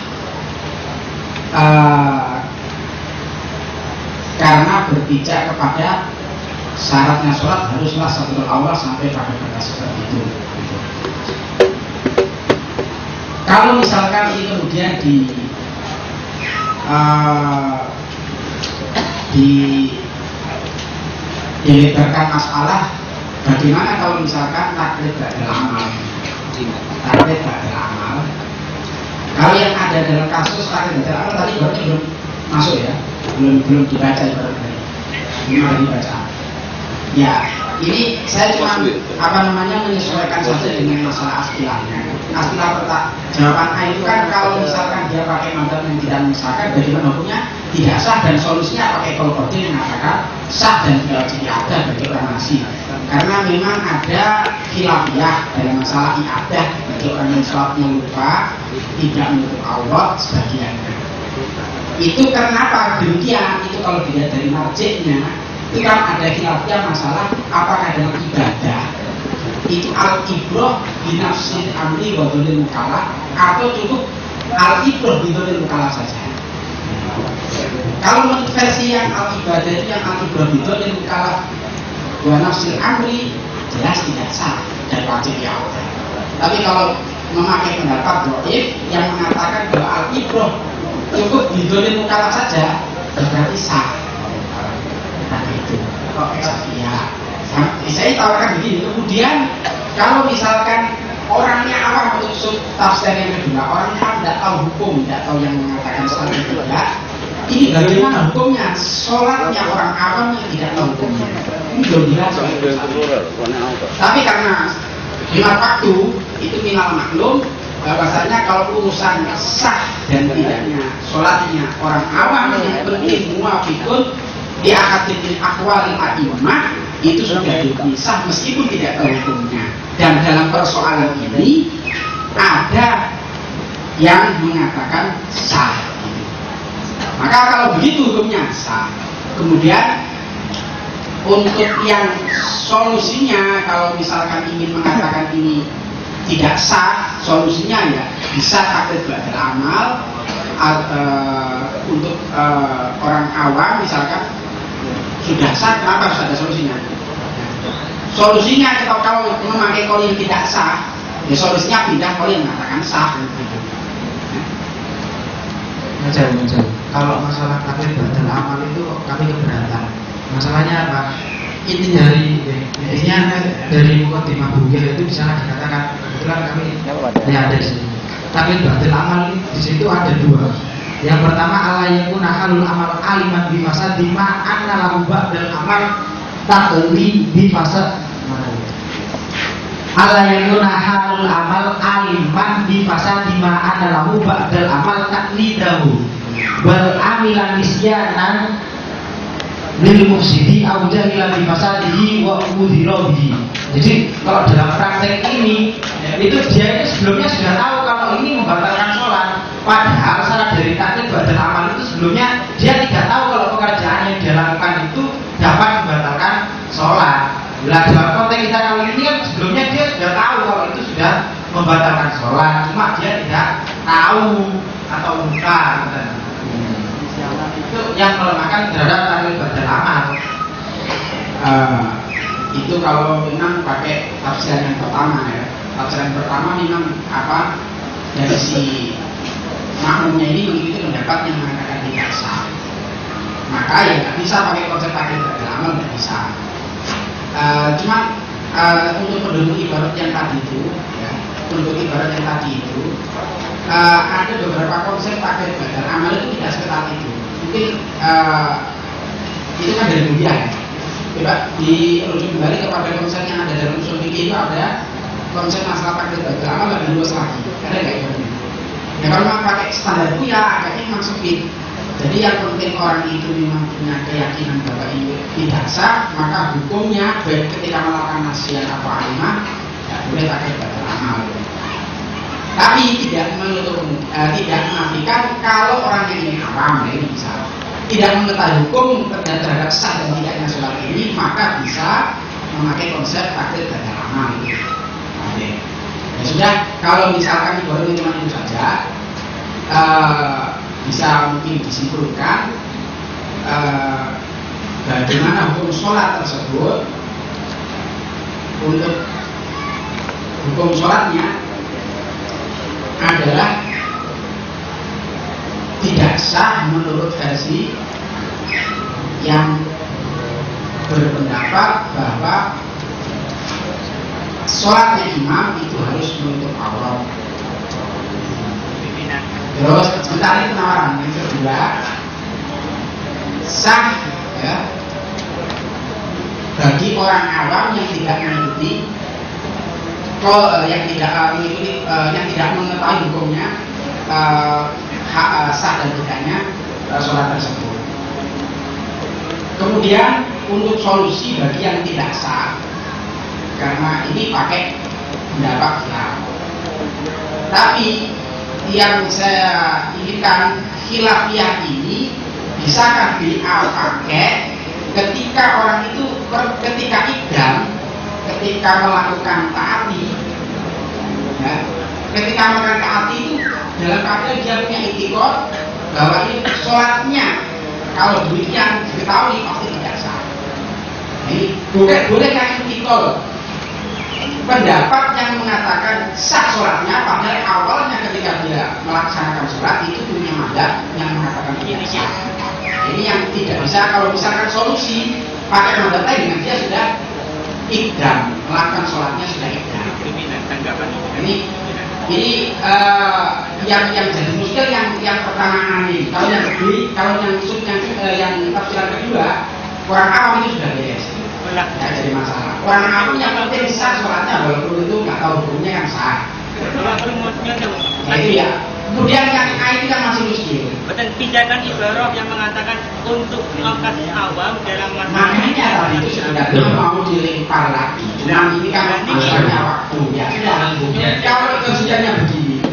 karena berpijak kepada syaratnya sholat haruslah satu awal sampai pada kata seperti itu. Kalau misalkan ini kemudian dilebarkan masalah, bagaimana kalau misalkan taklid ba'dal amal? Taklid ba'dal amal. Kalau yang ada dalam kasus taklid ba'dal amal tadi berarti belum masuk ya, belum dibaca ibaratnya, belum dibaca. Ya, ini saya cuma menyesuaikan saja dengan masalah aspilahnya. Aspilah jawaban A itu kan kalau misalkan dia pakai mazhab yang tidak memisahkan, bagaimana hukumnya? Tidak sah, dan solusinya pakai Qauludin mengatakan sah dan tidak wajib iadah bagi orang nasi. Karena memang ada khilafiyah dalam masalah iadah bagi orang yang sholatnya lupa, tidak menutup aurat sebagiannya. Itu kenapa demikian? Itu kalau dilihat dari marjiknya, itu kan ada khilafiyah masalah apakah dalam ibadah itu al-ibrah binafsil amri wa dzulil mukallaf atau cukup al-ibrah bidulil mukallaf saja. Kalau menurut versi yang al-ibadah itu yang al-ibrah bidulil mukallaf wa nafsil amri jelas tidak sah dan wajib iadah. Tapi kalau memakai pendapat dhaif yang mengatakan bahwa al-ibrah cukup bidulil mukallaf saja, berarti sah. Itu kok ya. Saya tawarkan begini, kemudian kalau misalkan orangnya awam untuk tafsir yang kedua, orangnya awam tidak tahu hukum, tidak tahu yang mengatakan sholat tidak, ini bagaimana hukumnya? Sholatnya orang awam yang tidak tahu hukumnya, ini belum dibaca. Tapi karena lima waktu itu minal maklum, bahwasanya kalau urusan sah dan tidaknya sholatnya orang awam yang penting muafiqun di akadil akwal al-a'imah itu sudah dipisah meskipun tidak tahu hukumnya. Dan dalam persoalan ini ada yang mengatakan sah. Maka kalau begitu hukumnya sah. Kemudian untuk yang solusinya, kalau misalkan ingin mengatakan ini tidak sah, solusinya ya bisa taklid ba'dal amal untuk orang awam misalkan sudah sah, kenapa harus ada solusinya? Solusinya kalau memakai qaul yang tidak sah, ya solusinya pindah qaul yang mengatakan sah. Macam kalau masalah takdir batal amal itu kami keberatan. Masalahnya apa? Intinya dari Muqaddimah Bugil itu di sana dikatakan, kebetulan kami ada di sini. Takdir batal amal di situ ada dua. Yang pertama ala yakuna halul amal aliman bi fasadi ma anna lahu ba'dal amal taqli bi fasad. Ala yakuna halul amal aliman bi fasadi ma anna lahu ba'dal amal taqlidahu wal amilan nisyanan lil mufsidi au jahilan bi fasadihi wa udhira bihi. Jadi kalau dalam praktek ini itu dia sebelumnya sudah tahu kalau ini membatalkan sholat, padahal syarat dari takdir batal amal itu sebelumnya dia tidak tahu kalau pekerjaan yang dia lakukan itu dapat membatalkan sholat. Nah, dalam konteks kita kali ini kan sebelumnya dia sudah tahu kalau itu sudah membatalkan sholat, cuma dia tidak tahu atau lupa. Itu yang melemahkan terhadap takdir batal amal. Itu kalau memang pakai tafsiran yang pertama ya. Tafsiran pertama memang apa, dari si makmumnya ini mengikuti pendapat yang mengatakan tidak sah, maka ya nggak bisa pakai konsep takdir batal amal, nggak bisa. Cuma untuk penduduk ibarat yang tadi itu ya, untuk ibarat yang tadi itu ada beberapa konsep takdir batal amal itu tidak seketat itu. Mungkin itu kan dari dunia ya. Coba dirujuk kembali kepada konsep yang ada dalam usul fikih itu ada konsep masalah takdir batal amal lebih luas lagi. Ada nggak itu? Ya kalau memang pakai standar itu ya agaknya memang sempit. Jadi yang penting orang itu memang punya keyakinan bahwa ini tidak sah, maka hukumnya baik ketika melakukan nasihat atau alimah ya boleh takdir batal amal. Tapi tidak menafikan kalau orang yang ini haram ya, ini bisa tidak mengetahui hukum terhadap sah dan tidaknya sholat ini, maka bisa memakai konsep takdir batal amal. Oke. Ya sudah, kalau misalkan ibaratnya cuma itu saja, bisa mungkin disimpulkan bagaimana hukum sholat tersebut. Untuk hukum sholatnya adalah tidak sah menurut versi yang berpendapat bahwa sholatnya imam itu harus menutup aurat. Terus sebentar itu penawaran yang kedua, sah ya bagi orang awam yang tidak mengikuti yang tidak mengetahui hukumnya sah dan tidaknya sholat tersebut. Kemudian untuk solusi bagi yang tidak sah, karena ini pakai pendapat khilaf. Tapi yang saya inginkan khilafiyah ini bisakah pakai ketika orang itu ketika idam, ketika melakukan taati, ya, ketika melakukan taati itu dalam keadaan dia punya itikad bahwa ini sholatnya kalau demikian diketahui pasti tidak sah. Ini boleh kan itikad pendapat yang mengatakan sah sholatnya, padahal awalnya ketika dia melaksanakan sholat itu punya mazhab yang mengatakan tidak sah. Ini yang tidak bisa. Kalau misalkan solusi pakai mazhab lain, dia sudah ikdam, melakukan sholatnya sudah ikdam. Ini yang jadi muskil yang pertama ini. Kalau yang tafsiran kedua, orang awam itu sudah beres. Ya jadi masalah. Orang awam yang penting sah sholatnya, walaupun itu nggak tahu hukumnya kan sah. Nah, itu ya. Kemudian yang itu kan masih muskil. Betul, pijakan ibarat yang mengatakan untuk lokasi awam dalam masalah. Makanya tadi itu sebenarnya mau dilempar lagi. Cuma ini kan masalahnya waktu. Ya sudah. Kalau kesudahannya begini,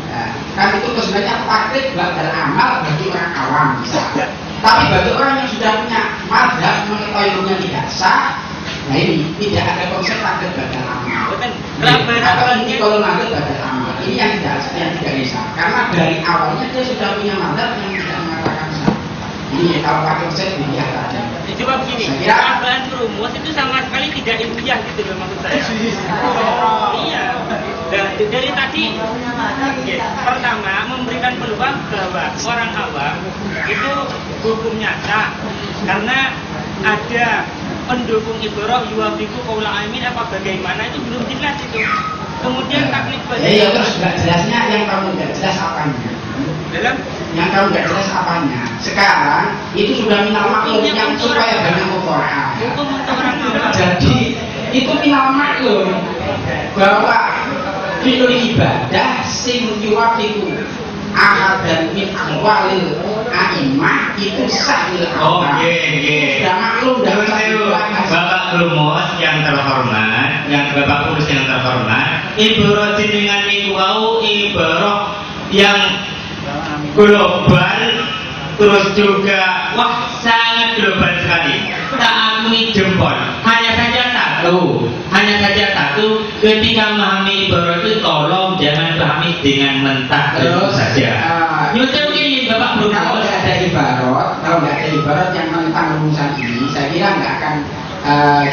kan itu kesudahannya takdir batal amal bagi orang awam bisa. Tapi bagi orang yang sudah punya mazhab mengetahui hukumnya tidak sah, nah ini tidak ada konsep takdir batal amal. Atau ini kalau mazhab batal amal. Ini yang tidak bisa. Karena dari awalnya dia sudah punya mazhab yang tidak mengatakan sah. Ini kalau pakai konsep dilihat aja. Coba begini, tambahan rumus itu sama sekali tidak ilmiah gitu loh maksud saya. Iya. Dari tadi pertama memberikan peluang bahwa orang awam itu hukumnya sah karena ada pendukung ibarah yuwafiqu qaula amin apa bagaimana itu belum jelas itu. Kemudian taklid bagi ya terus nggak jelasnya yang kamu nggak jelas apanya. Dalam yang kamu nggak jelas apanya. Sekarang itu sudah minal maklum yang supaya banyak muqara'ah. Hukum untuk orang awam. Jadi itu minal maklum bahwa fi'il ibadah sing yuwafiqu ahad dan min aqwalil a'imah itu sah lil awam. Sudah maklum dan Bapak Lumos yang terhormat, yang Bapak Urus yang terhormat, ibarat jenengan niku wau ibarat yang global, terus juga wah sangat global sekali. Tak akui jempol. Hanya saja satu, ketika memahami ibarat itu tolong jangan pahami dengan mentah terus saja. Nyusul ini Bapak Lumos. Kalau nggak ada ibarat yang tentang rumusan ini, saya kira nggak akan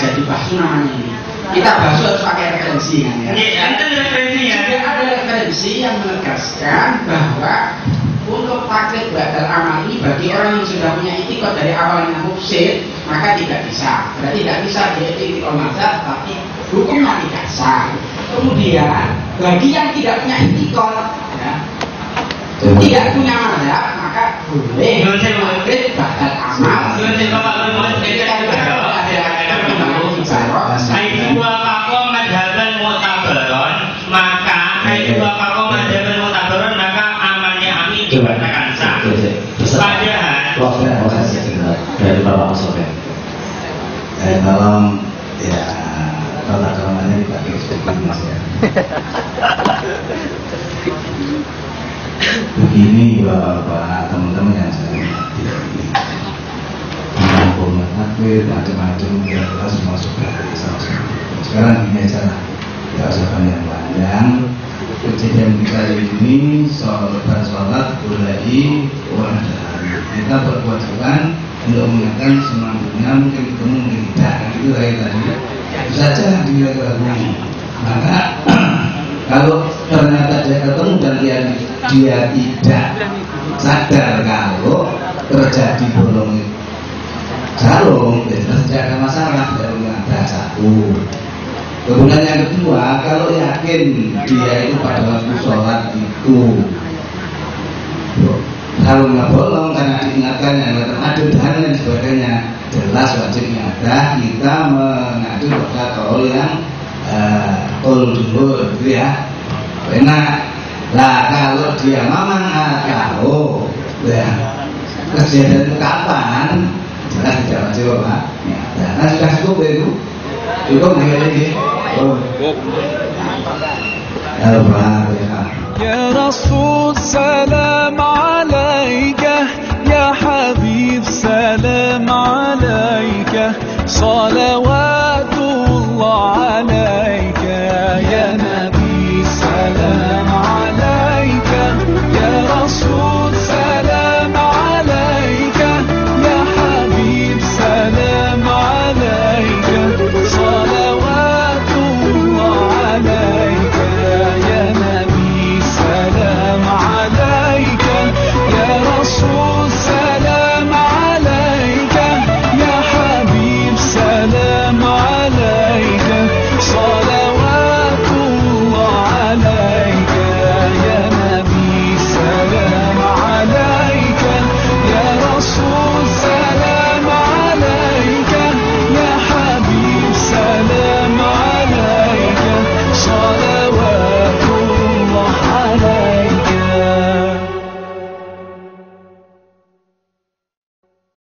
jadi bahsu namanya ini. Kita bahsu harus pakai referensi kan ya. Ada referensinya. Ada referensi yang menegaskan bahwa untuk taklid badal amal ini bagi orang yang sudah punya itikad dari awalnya mufsid maka tidak bisa. Berarti tidak bisa dia itikad mazhab tapi hukumnya tidak sah. Kemudian bagi yang tidak punya itikad ya, tidak punya mazhab maka boleh taklid badal amal. Aidua fakoh madhaban mu'tabaron, maka aidua fakoh madhaban mu'tabaron, maka amalnya amin dikatakan sah. Padahal dari Bapak Musofen. Tolong ya tata keramanya dipakai seperti mas ya. Begini Bapak, teman-teman yang saya hormati. Hukum takwid macam-macam kira-kira semua sudah sama-sama. Sekarang gini aja lah, tidak usah panjang-panjang. Kejadian kita ini soal sholat mulai orang dari kita berkewajiban untuk mengingatkan semampunya, mungkin ketemu mungkin tidak, itu kayak tadi. Itu saja dilakukan. Maka kalau ternyata dia ketemu dan dia tidak sadar kalau terjadi bolong jalur, tidak ada masalah dari ada satu. Kemudian yang kedua, kalau yakin dia itu pada waktu sholat itu kalau nggak bolong karena diingatkan yang ada dan lain sebagainya, jelas wajibnya ada kita mengacu pada kaul yang dulu gitu ya. Karena lah kalau dia memang tahu ya kejadian itu kapan, jelas tidak wajib Pak. Ya, nah sudah cukup itu. Cukup lagi. يا رسول سلام عليك يا حبيب سلام عليك صلوات